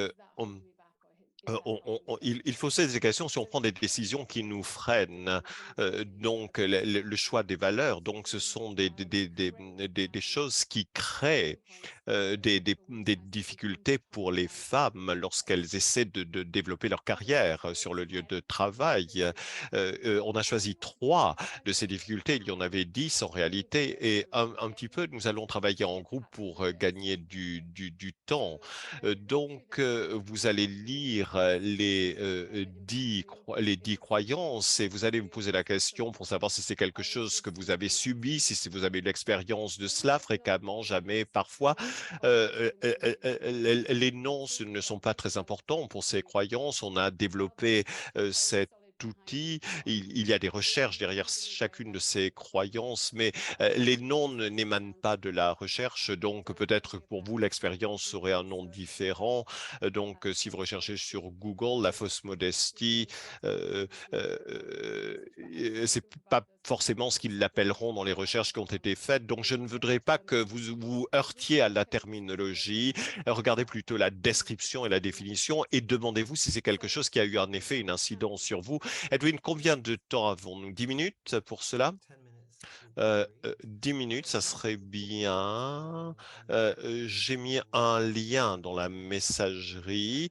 il faut se poser des questions si on prend des décisions qui nous freinent. Donc, le choix des valeurs, donc, ce sont des choses qui créent des difficultés pour les femmes lorsqu'elles essaient de développer leur carrière sur le lieu de travail. On a choisi 3 de ces difficultés. Il y en avait 10 en réalité. Et un petit peu, nous allons travailler en groupe pour gagner du temps. Donc, vous allez lire les 10 croyances et vous allez vous poser la question pour savoir si c'est quelque chose que vous avez subi, si vous avez eu l'expérience de cela fréquemment, jamais, parfois. Les noms ne sont pas très importants pour ces croyances. On a développé cet outil. Il y a des recherches derrière chacune de ces croyances, mais les noms n'émanent pas de la recherche, donc peut-être que pour vous, l'expérience aurait un nom différent. Donc, si vous recherchez sur Google la fausse modestie, euh, c'est pas forcément ce qu'ils l'appelleront dans les recherches qui ont été faites. Donc, je ne voudrais pas que vous vous heurtiez à la terminologie. Regardez plutôt la description et la définition et demandez-vous si c'est quelque chose qui a eu un effet, une incidence sur vous. Edwin, combien de temps avons-nous? 10 minutes pour cela? 10 minutes, ça serait bien. J'ai mis un lien dans la messagerie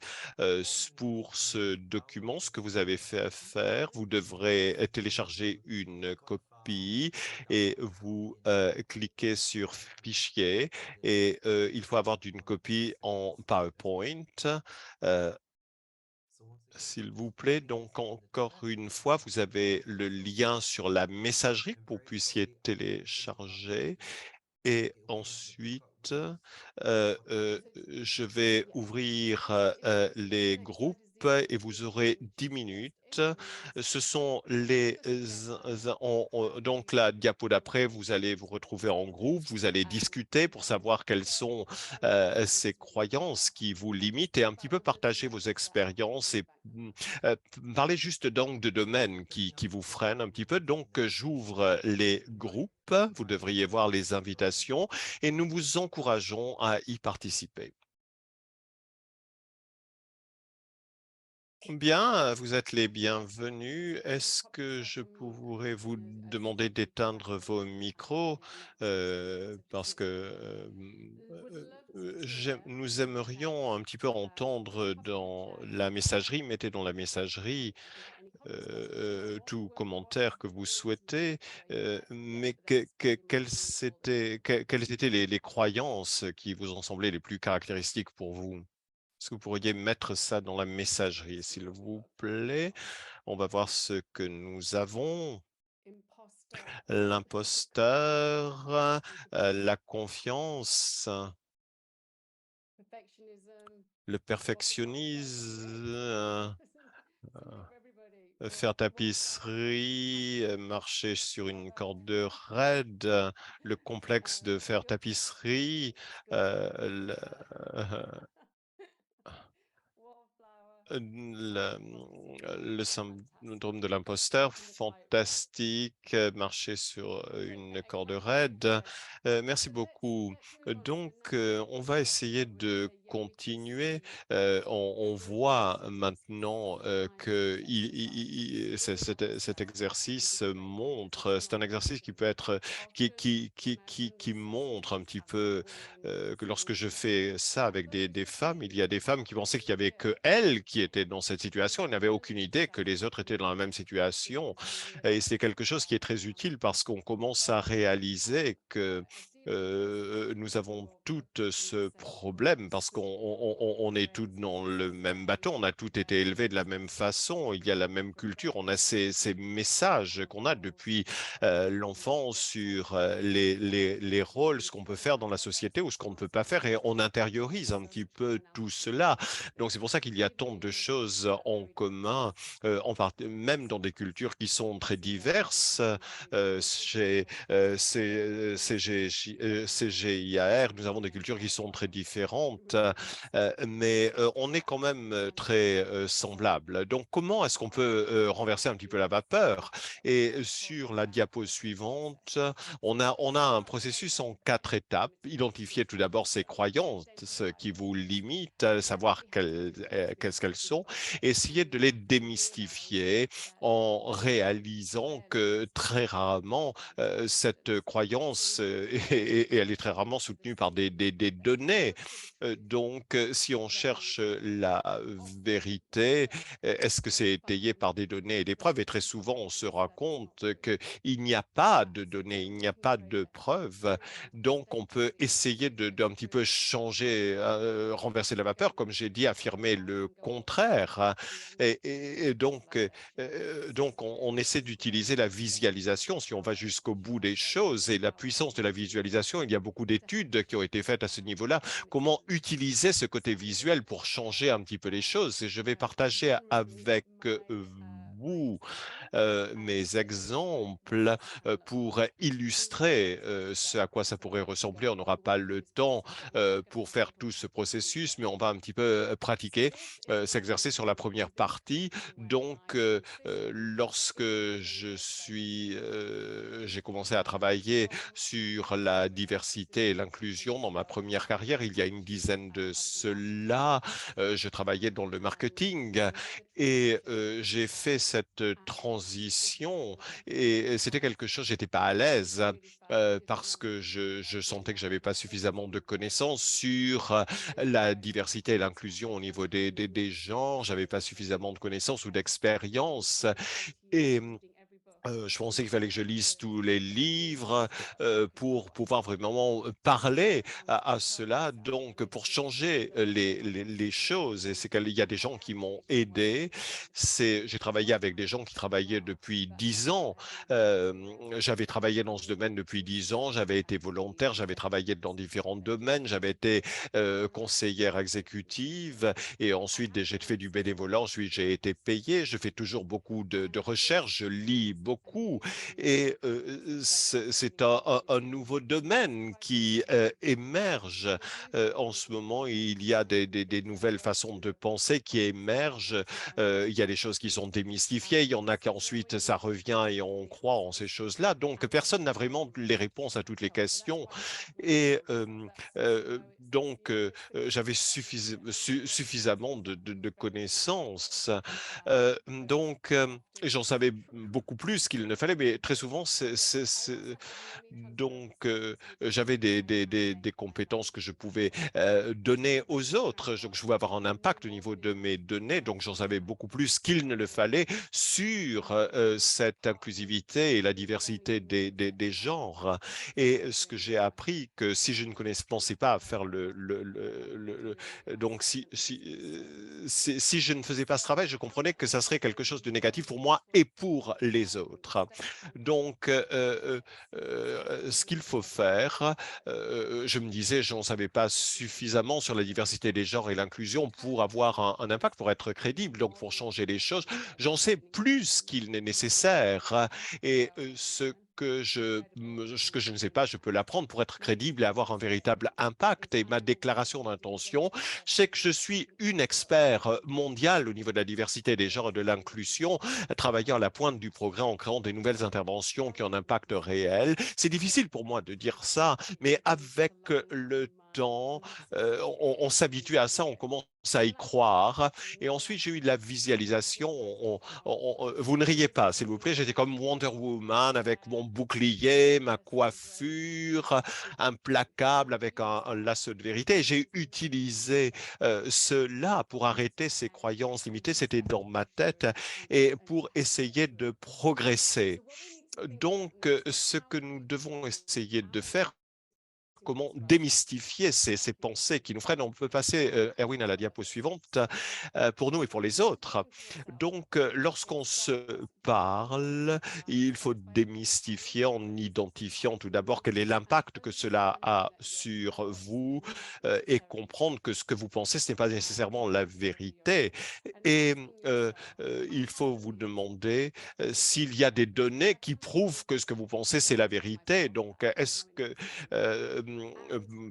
pour ce document, ce que vous avez fait à faire. Vous devrez télécharger une copie et vous cliquez sur Fichier et il faut avoir une copie en PowerPoint. Euh, S'il vous plaît, donc encore une fois, vous avez le lien sur la messagerie que vous puissiez télécharger et ensuite, je vais ouvrir les groupes et vous aurez 10 minutes. Ce sont donc la diapo d'après, vous allez vous retrouver en groupe, vous allez discuter pour savoir quelles sont ces croyances qui vous limitent et un petit peu partager vos expériences et parler juste donc de domaines qui vous freinent un petit peu. Donc, j'ouvre les groupes. Vous devriez voir les invitations et nous vous encourageons à y participer. Bien, vous êtes les bienvenus. Est-ce que je pourrais vous demander d'éteindre vos micros parce que nous aimerions un petit peu entendre dans la messagerie, mettez dans la messagerie tout commentaire que vous souhaitez, mais quelles étaient les croyances qui vous ont semblé les plus caractéristiques pour vous? Est-ce que vous pourriez mettre ça dans la messagerie, s'il vous plaît? On va voir ce que nous avons. L'imposteur, la confiance, le perfectionnisme, faire tapisserie, marcher sur une corde raide, le complexe de faire tapisserie, le le syndrome de l'imposteur, fantastique, marcher sur une corde raide. Merci beaucoup. Donc, on va essayer de continuer. On voit maintenant que cet exercice montre, c'est un exercice qui peut être, qui montre un petit peu que lorsque je fais ça avec des femmes, il y a des femmes qui pensaient qu'il y avait que elles qui étaient dans cette situation. Elles n'avaient aucune idée que les autres étaient dans la même situation. Et c'est quelque chose qui est très utile parce qu'on commence à réaliser que nous avons toutes ce problème parce qu'on est tous dans le même bateau, on a tous été élevés de la même façon, il y a la même culture, on a ces messages qu'on a depuis l'enfance sur les rôles, ce qu'on peut faire dans la société ou ce qu'on ne peut pas faire, et on intériorise un petit peu tout cela. Donc c'est pour ça qu'il y a tant de choses en commun, même dans des cultures qui sont très diverses. Chez CGIAR, nous avons des cultures qui sont très différentes, mais on est quand même très semblables. Donc comment est-ce qu'on peut renverser un petit peu la vapeur? Et sur la diapo suivante, on a un processus en 4 étapes. Identifier tout d'abord ses croyances qui vous limitent, savoir qu'est-ce qu'elles sont, essayer de les démystifier en réalisant que très rarement, cette croyance, et elle est très rarement soutenue par des données. Donc, si on cherche la vérité, est-ce que c'est étayé par des données et des preuves? Et très souvent, on se rend compte qu'il n'y a pas de données, il n'y a pas de preuves. Donc, on peut essayer d'un petit peu changer, renverser la vapeur, comme j'ai dit, affirmer le contraire, hein. Donc, on essaie d'utiliser la visualisation si on va jusqu'au bout des choses et la puissance de la visualisation. Il y a beaucoup d'études qui ont été faites à ce niveau-là. Comment utiliser ce côté visuel pour changer un petit peu les choses? Et je vais partager avec vous mes exemples pour illustrer ce à quoi ça pourrait ressembler. On n'aura pas le temps pour faire tout ce processus, mais on va un petit peu pratiquer, s'exercer sur la première partie. Donc, lorsque j'ai commencé à travailler sur la diversité et l'inclusion dans ma première carrière, il y a une dizaine de cela, je travaillais dans le marketing et j'ai fait cette transition et c'était quelque chose, j'étais pas à l'aise parce que je sentais que j'avais pas suffisamment de connaissances sur la diversité et l'inclusion au niveau des genres, j'avais pas suffisamment de connaissances ou d'expérience et Je pensais qu'il fallait que je lise tous les livres, pour pouvoir vraiment, parler à cela. Donc pour changer, les choses et c'est qu'il y a des gens qui m'ont aidé. J'ai travaillé avec des gens qui travaillaient depuis 10 ans. J'avais travaillé dans ce domaine depuis 10 ans, j'avais été volontaire, j'avais travaillé dans différents domaines, j'avais été, conseillère exécutive et ensuite j'ai fait du bénévolat, ensuite j'ai été payé. Je fais toujours beaucoup de recherches, je lis beaucoup et c'est un nouveau domaine qui émerge en ce moment. Il y a des nouvelles façons de penser qui émergent. Il y a des choses qui sont démystifiées, il y en a qui ensuite ça revient et on croit en ces choses-là. Donc personne n'a vraiment les réponses à toutes les questions et j'avais suffisamment de connaissances. J'en savais beaucoup plus qu'il ne fallait, mais très souvent, j'avais des compétences que je pouvais donner aux autres. Donc, je pouvais avoir un impact au niveau de mes données. Donc, j'en savais beaucoup plus qu'il ne le fallait sur cette inclusivité et la diversité des genres. Et ce que j'ai appris, que si je ne pensais pas à faire donc si je ne faisais pas ce travail, je comprenais que ça serait quelque chose de négatif pour moi et pour les autres. Donc, ce qu'il faut faire, je me disais, je n'en savais pas suffisamment sur la diversité des genres et l'inclusion pour avoir un impact, pour être crédible, donc pour changer les choses. J'en sais plus qu'il n'est nécessaire et ce que je ne sais pas, je peux l'apprendre pour être crédible et avoir un véritable impact. Et ma déclaration d'intention, c'est que je suis une expert mondiale au niveau de la diversité des genres et de l'inclusion, travaillant à la pointe du progrès en créant des nouvelles interventions qui ont un impact réel. C'est difficile pour moi de dire ça, mais avec le temps, on s'habitue à ça, on commence à y croire. Et ensuite, j'ai eu de la visualisation. Vous ne riez pas, s'il vous plaît. J'étais comme Wonder Woman avec mon bouclier, ma coiffure, implacable avec un lasso de vérité. J'ai utilisé cela pour arrêter ces croyances limitées. C'était dans ma tête et pour essayer de progresser. Donc, ce que nous devons essayer de faire, comment démystifier ces pensées qui nous freinent. On peut passer, Erwin, à la diapo suivante, pour nous et pour les autres. Donc, lorsqu'on se parle, il faut démystifier en identifiant tout d'abord quel est l'impact que cela a sur vous et comprendre que ce que vous pensez, ce n'est pas nécessairement la vérité. Et il faut vous demander s'il y a des données qui prouvent que ce que vous pensez, c'est la vérité. Donc, est-ce que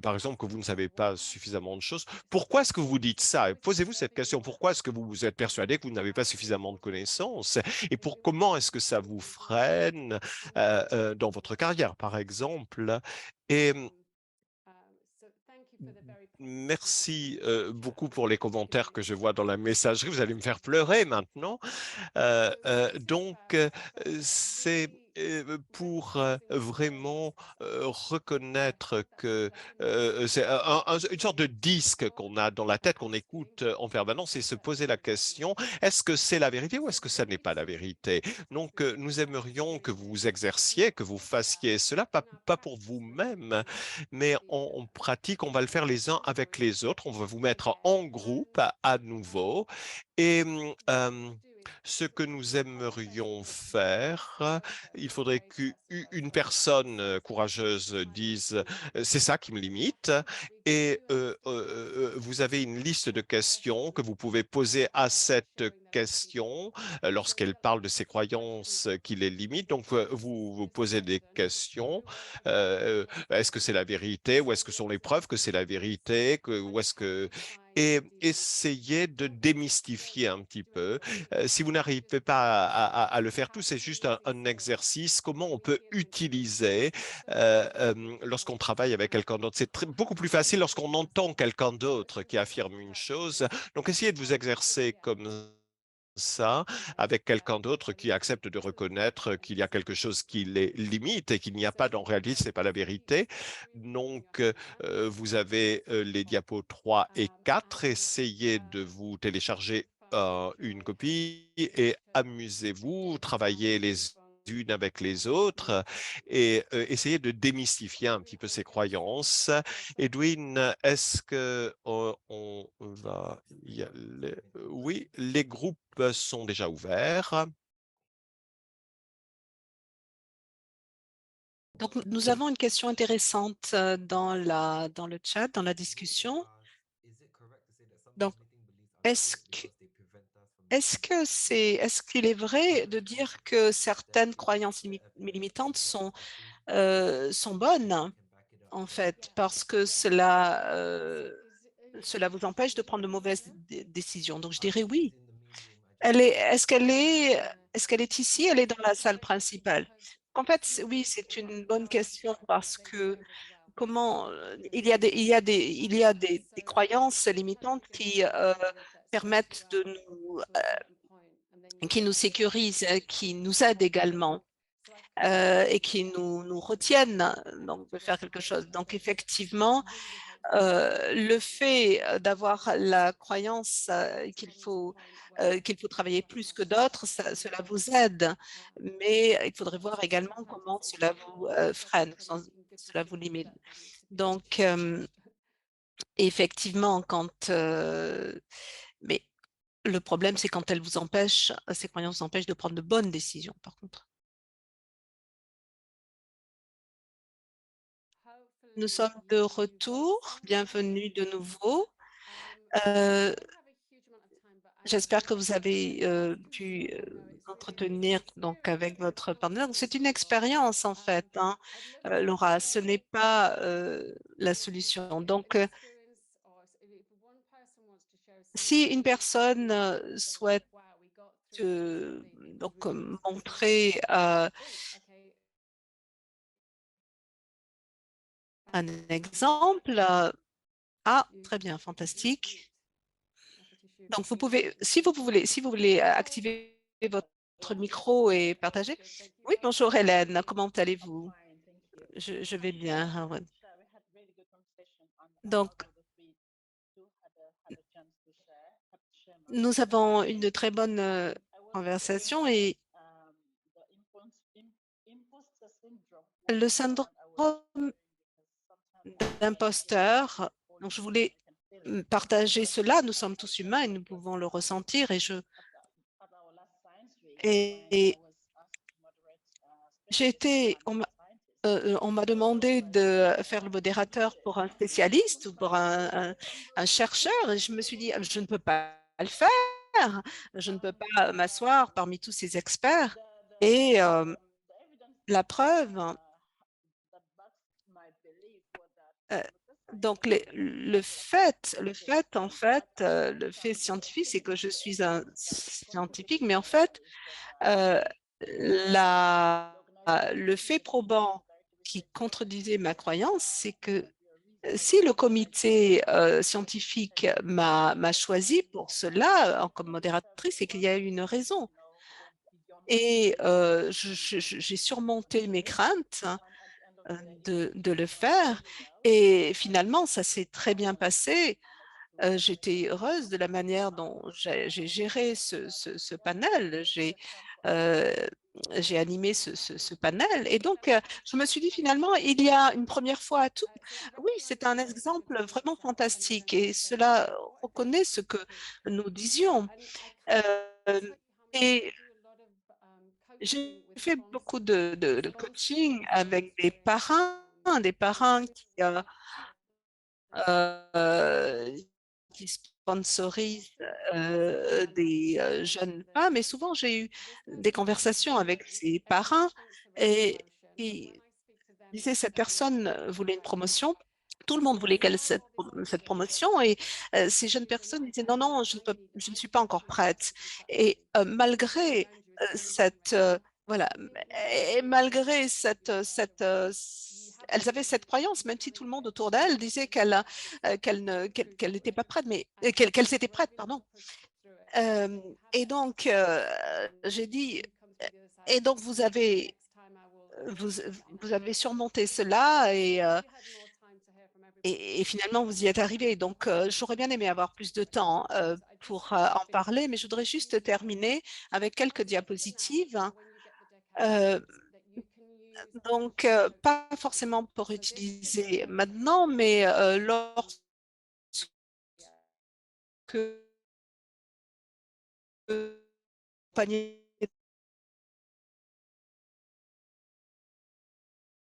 par exemple, que vous ne savez pas suffisamment de choses. Pourquoi est-ce que vous dites ça? Posez-vous cette question. Pourquoi est-ce que vous vous êtes persuadé que vous n'avez pas suffisamment de connaissances? Et comment est-ce que ça vous freine dans votre carrière, par exemple? Et merci beaucoup pour les commentaires que je vois dans la messagerie. Vous allez me faire pleurer maintenant. C'est pour vraiment reconnaître que c'est une sorte de disque qu'on a dans la tête, qu'on écoute en permanence et se poser la question, est-ce que c'est la vérité ou est-ce que ça n'est pas la vérité? Donc, nous aimerions que vous exerciez, que vous fassiez cela, pas pour vous-même, mais en pratique, on va le faire les uns avec les autres. On va vous mettre en groupe à nouveau et ce que nous aimerions faire, il faudrait qu'une personne courageuse dise c'est ça qui me limite. Et vous avez une liste de questions que vous pouvez poser à cette question lorsqu'elle parle de ses croyances qui les limitent. Donc, vous posez des questions. Est-ce que c'est la vérité ou est-ce que sont les preuves que c'est la vérité ou est-ce que et essayer de démystifier un petit peu. Si vous n'arrivez pas à le faire tout, c'est juste un exercice. Comment on peut utiliser lorsqu'on travaille avec quelqu'un d'autre? C'est beaucoup plus facile lorsqu'on entend quelqu'un d'autre qui affirme une chose. Donc, essayez de vous exercer comme ça avec quelqu'un d'autre qui accepte de reconnaître qu'il y a quelque chose qui les limite et qu'il n'y a pas en réalité, ce n'est pas la vérité. Donc, vous avez les diapos 3 et 4. Essayez de vous télécharger une copie et amusez-vous, travaillez les unes avec les autres et essayer de démystifier un petit peu ces croyances. Edwin, est-ce que on va y aller? Oui, les groupes sont déjà ouverts. Donc, nous avons une question intéressante dans le chat, dans la discussion. Donc, est-ce que est-ce qu'il est vrai de dire que certaines croyances limitantes sont bonnes, en fait, parce que cela vous empêche de prendre de mauvaises décisions? Donc, je dirais oui. Est-ce qu'elle est ici? Elle est dans la salle principale. En fait, oui, c'est une bonne question parce que comment il y a des croyances limitantes permettent de qui nous sécurisent, qui nous aident également et qui nous retiennent donc de faire quelque chose. Donc effectivement, le fait d'avoir la croyance qu'il faut travailler plus que d'autres, cela vous aide, mais il faudrait voir également comment cela vous freine, cela vous limite. Donc, effectivement, mais le problème, c'est quand ces croyances vous empêchent de prendre de bonnes décisions, par contre. Nous sommes de retour. Bienvenue de nouveau. Euh, J'espère que vous avez pu entretenir donc avec votre partenaire. C'est une expérience en fait, hein, Laura. Ce n'est pas la solution. Donc, si une personne souhaite donc montrer un exemple, très bien, fantastique. Donc, si vous voulez activer votre micro et partager. Oui, bonjour Hélène, comment allez-vous? Je vais bien, Howard. Donc, nous avons une très bonne conversation et le syndrome d'imposteur, donc je voulais partager cela. Nous sommes tous humains et nous pouvons le ressentir et on m'a demandé de faire le modérateur pour un spécialiste ou pour un chercheur et je me suis dit, je ne peux pas le faire, je ne peux pas m'asseoir parmi tous ces experts. Et la preuve, euh, donc le fait scientifique, c'est que je suis un scientifique, mais en fait, euh, le fait probant qui contredisait ma croyance, c'est que si le comité scientifique m'a choisi pour cela comme modératrice, c'est qu'il y a eu une raison. Et j'ai surmonté mes craintes de le faire. Et finalement, ça s'est très bien passé. J'étais heureuse de la manière dont j'ai géré ce panel. Euh, j'ai animé ce panel. Et donc, je me suis dit finalement, il y a une première fois à tout. Oui, c'est un exemple vraiment fantastique et cela reconnaît ce que nous disions. Euh, et j'ai fait beaucoup de coaching avec des parents euh, qui sponsorisent des jeunes femmes. Et souvent, j'ai eu des conversations avec ces parents et qui disaient cette personne voulait une promotion. Tout le monde voulait cette promotion et ces jeunes personnes disaient non, non, je ne suis pas encore prête. Et malgré cette, voilà, et malgré elles avaient cette croyance, même si tout le monde autour d'elles disait qu'elle n'était pas prête, mais qu'elles étaient prêtes, pardon. Et donc, j'ai dit, et donc vous, vous avez surmonté cela et finalement vous y êtes arrivé. Donc, j'aurais bien aimé avoir plus de temps pour en parler, mais je voudrais juste terminer avec quelques diapositives. Euh, pas forcément pour utiliser maintenant, mais lorsque accompagner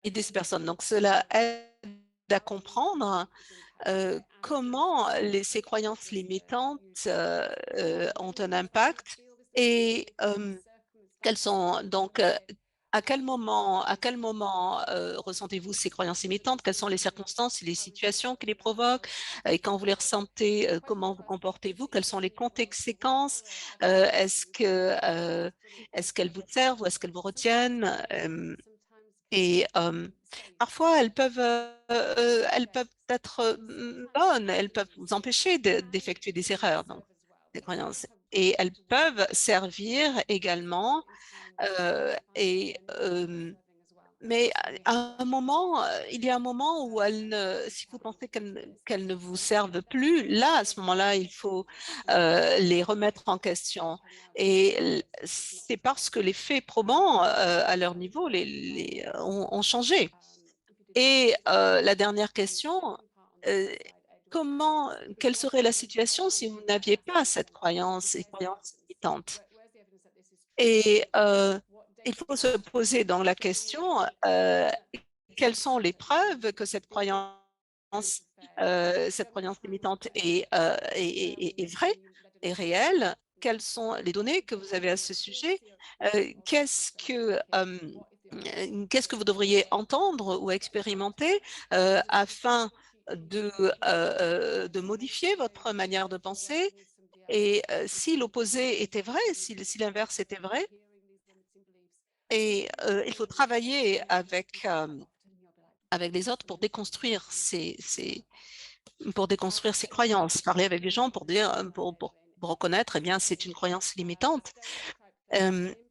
aider ces personnes. Donc, cela aide à comprendre comment ces croyances limitantes ont un impact et quelles sont donc à quel moment ressentez-vous ces croyances limitantes? Quelles sont les circonstances et les situations qui les provoquent? Et quand vous les ressentez, comment vous comportez-vous? Quelles sont les conséquences? Est-ce qu'elles vous servent ou est-ce qu'elles vous retiennent? Et parfois, elles peuvent être bonnes, elles peuvent vous empêcher d'effectuer des erreurs, donc des croyances. Et elles peuvent servir également. Et mais à un moment, il y a un moment où si vous pensez qu'elles ne vous servent plus, là, à ce moment-là, il faut les remettre en question. Et c'est parce que les faits probants à leur niveau ont changé. Et la dernière question, euh, quelle serait la situation si vous n'aviez pas cette croyance, ces croyances limitantes? Et il faut se poser donc la question, quelles sont les preuves que cette croyance limitante est vraie, est réelle? Quelles sont les données que vous avez à ce sujet? Qu'est-ce que vous devriez entendre ou expérimenter afin de modifier votre manière de penser? Et si l'opposé était vrai, si l'inverse était vrai, et il faut travailler avec les autres pour déconstruire pour déconstruire ces croyances, parler avec les gens pour dire, pour reconnaître, eh bien, c'est une croyance limitante.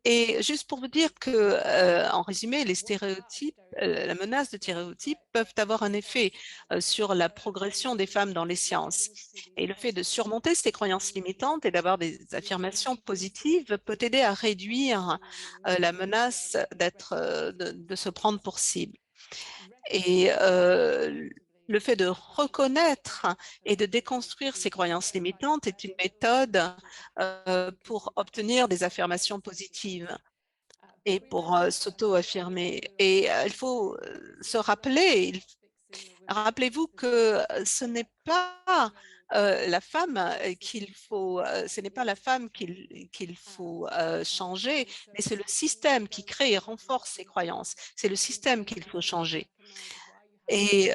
Et juste pour vous dire que, en résumé, les stéréotypes, la menace de stéréotypes peuvent avoir un effet sur la progression des femmes dans les sciences. Et le fait de surmonter ces croyances limitantes et d'avoir des affirmations positives peut aider à réduire la menace de se prendre pour cible. Et le fait de reconnaître et de déconstruire ces croyances limitantes est une méthode pour obtenir des affirmations positives et pour s'auto-affirmer. Et il faut se rappeler, rappelez-vous que ce n'est pas la femme ce n'est pas la femme qu'il faut changer, mais c'est le système qui crée et renforce ces croyances. C'est le système qu'il faut changer. Et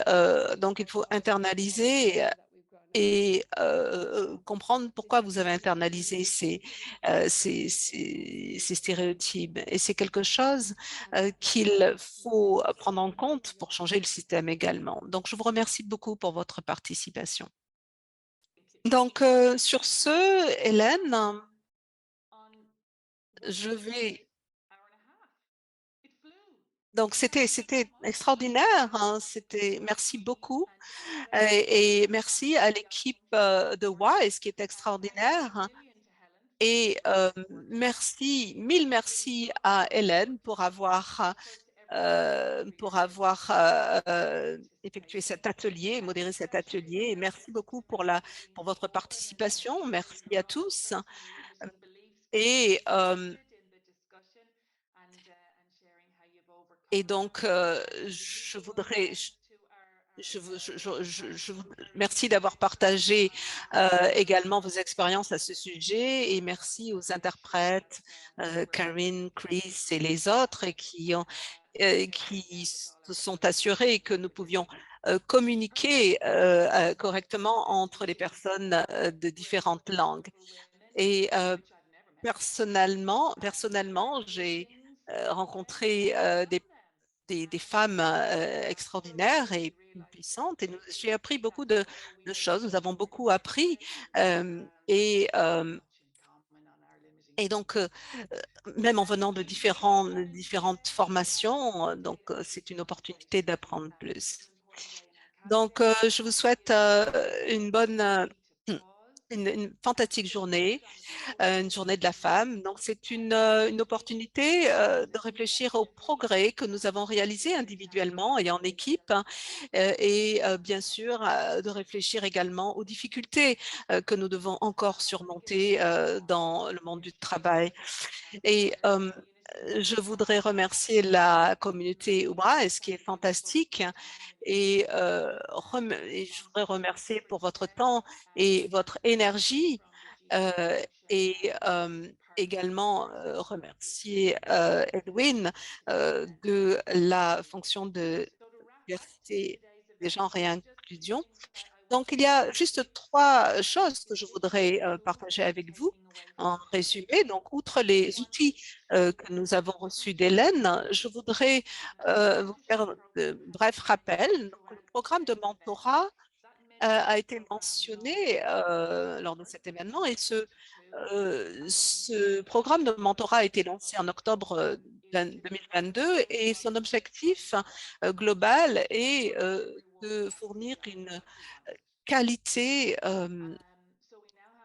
donc, il faut internaliser et comprendre pourquoi vous avez internalisé ces stéréotypes. Et c'est quelque chose qu'il faut prendre en compte pour changer le système également. Donc, je vous remercie beaucoup pour votre participation. Donc, sur ce, Hélène, je vais... Donc, c'était extraordinaire, hein, merci beaucoup. Et merci à l'équipe de WISE qui est extraordinaire. Et mille merci à Hélène pour avoir effectué cet atelier, modéré cet atelier. Et merci beaucoup pour votre participation. Merci à tous. Et, euh, et donc, je voudrais, je vous merci d'avoir partagé également vos expériences à ce sujet et merci aux interprètes, Karine, Chris et les autres et qui se sont assurés que nous pouvions communiquer correctement entre les personnes de différentes langues. Et personnellement, j'ai rencontré des femmes extraordinaires et puissantes. Et j'ai appris beaucoup de choses. Nous avons beaucoup appris. euh, et, euh, et donc, même en venant de différentes formations, c'est une opportunité d'apprendre plus. Donc, je vous souhaite une bonne une fantastique journée, une journée de la femme. Donc, c'est une opportunité de réfléchir au progrès que nous avons réalisé individuellement et en équipe, hein, et bien sûr, de réfléchir également aux difficultés que nous devons encore surmonter dans le monde du travail. Et je voudrais remercier la communauté Oubra, ce qui est fantastique, et je voudrais remercier pour votre temps et votre énergie, euh, et également remercier Edwin de la fonction de diversité des genres et inclusion. Donc, il y a juste trois choses que je voudrais partager avec vous en résumé. Donc, outre les outils que nous avons reçus d'Hélène, je voudrais vous faire de brefs rappels. Donc, le programme de mentorat a été mentionné lors de cet événement et ce programme de mentorat a été lancé en octobre 2022 et son objectif global est de fournir une qualité,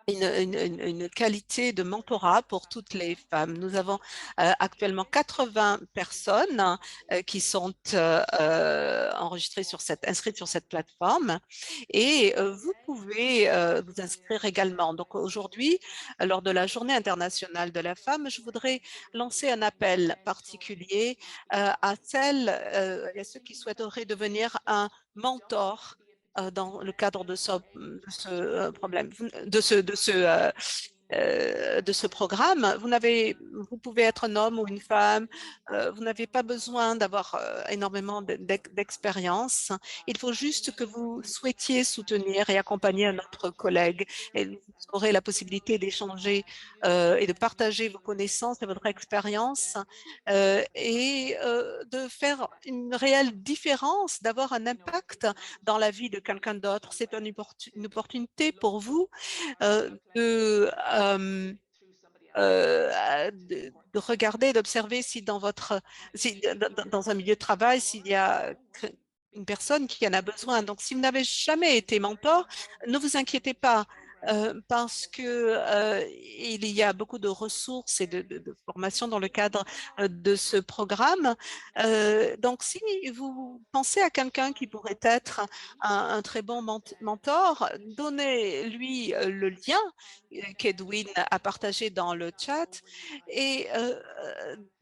une qualité de mentorat pour toutes les femmes. Nous avons actuellement 80 personnes qui sont enregistrées inscrites sur cette plateforme et vous pouvez vous inscrire également. Donc aujourd'hui, lors de la Journée internationale de la femme, je voudrais lancer un appel particulier à celles et à ceux qui souhaiteraient devenir un mentor dans le cadre de ce problème, de ce programme. Vous pouvez être un homme ou une femme, vous n'avez pas besoin d'avoir énormément d'expérience. Il faut juste que vous souhaitiez soutenir et accompagner un autre collègue. Et vous aurez la possibilité d'échanger et de partager vos connaissances et votre expérience et de faire une réelle différence, d'avoir un impact dans la vie de quelqu'un d'autre. C'est une opportunité pour vous de regarder, d'observer si dans un milieu de travail, s'il y a une personne qui en a besoin. Donc, si vous n'avez jamais été mentor, ne vous inquiétez pas. Parce que il y a beaucoup de ressources et de formations dans le cadre de ce programme. Donc, si vous pensez à quelqu'un qui pourrait être un très bon mentor, donnez-lui le lien qu'Edwin a partagé dans le chat et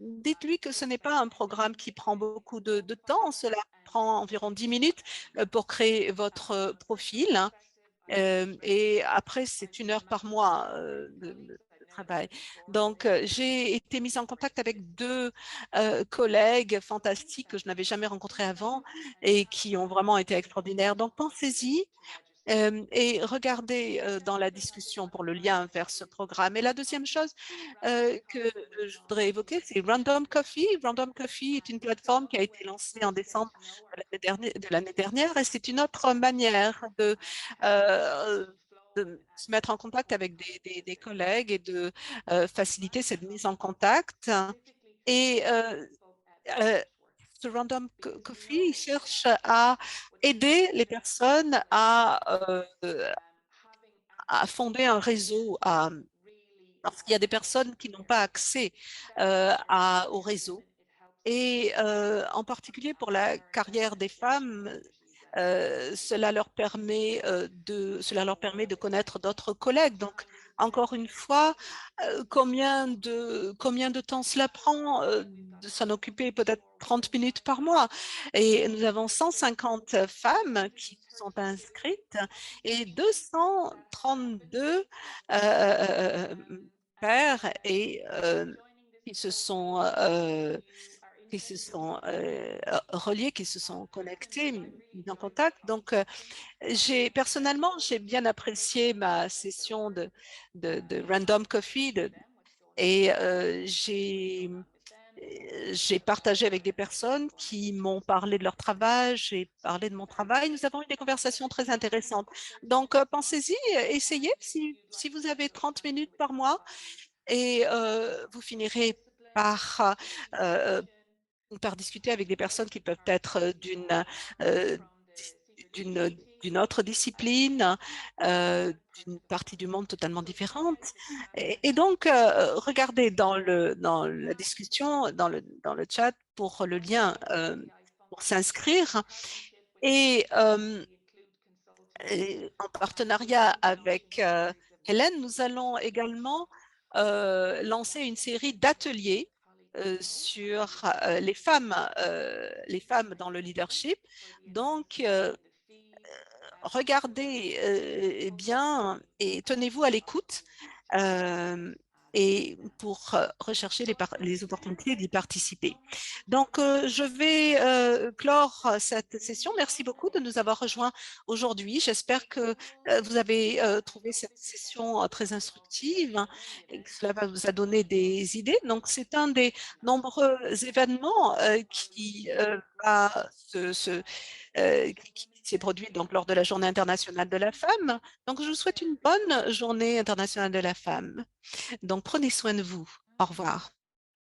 dites-lui que ce n'est pas un programme qui prend beaucoup de temps. Cela prend environ 10 minutes pour créer votre profil, hein. Et après, c'est 1 heure par mois de travail. Donc, j'ai été mise en contact avec deux collègues fantastiques que je n'avais jamais rencontrés avant et qui ont vraiment été extraordinaires. Donc, pensez-y et regardez dans la discussion pour le lien vers ce programme. Et la deuxième chose que je voudrais évoquer, c'est Random Coffee. Random Coffee est une plateforme qui a été lancée en décembre de l'année dernière et c'est une autre manière euh, de se mettre en contact avec des collègues et de faciliter cette mise en contact. Et euh, ce Coffee cherche à aider les personnes à fonder un réseau, parce qu'il y a des personnes qui n'ont pas accès au réseau. Et en particulier pour la carrière des femmes, cela leur permet de connaître d'autres collègues. Donc, encore une fois, combien de temps cela prend de s'en occuper? Peut-être 30 minutes par mois. Et nous avons 150 femmes qui sont inscrites et 232 pères et qui se sont reliés, qui se sont connectés, mis en contact. Donc, personnellement, j'ai bien apprécié ma session de Random Coffee et j'ai partagé avec des personnes qui m'ont parlé de leur travail, j'ai parlé de mon travail. Nous avons eu des conversations très intéressantes. Donc, pensez-y, essayez si vous avez 30 minutes par mois et vous finirez par euh, par discuter avec des personnes qui peuvent être euh, d'une d'une autre discipline, d'une partie du monde totalement différente. Et donc, regardez dans la discussion, dans le chat pour le lien pour s'inscrire. Et, et en partenariat avec Hélène, nous allons également lancer une série d'ateliers sur les femmes dans le leadership. Donc, regardez bien et tenez-vous à l'écoute et pour rechercher les opportunités d'y participer. Donc, je vais clore cette session. Merci beaucoup de nous avoir rejoints aujourd'hui. J'espère que vous avez trouvé cette session très instructive et que cela va vous a donné des idées. Donc, c'est un des nombreux événements qui s'est produit donc lors de la Journée internationale de la femme. Donc, je vous souhaite une bonne Journée internationale de la femme. Donc, prenez soin de vous. Au revoir.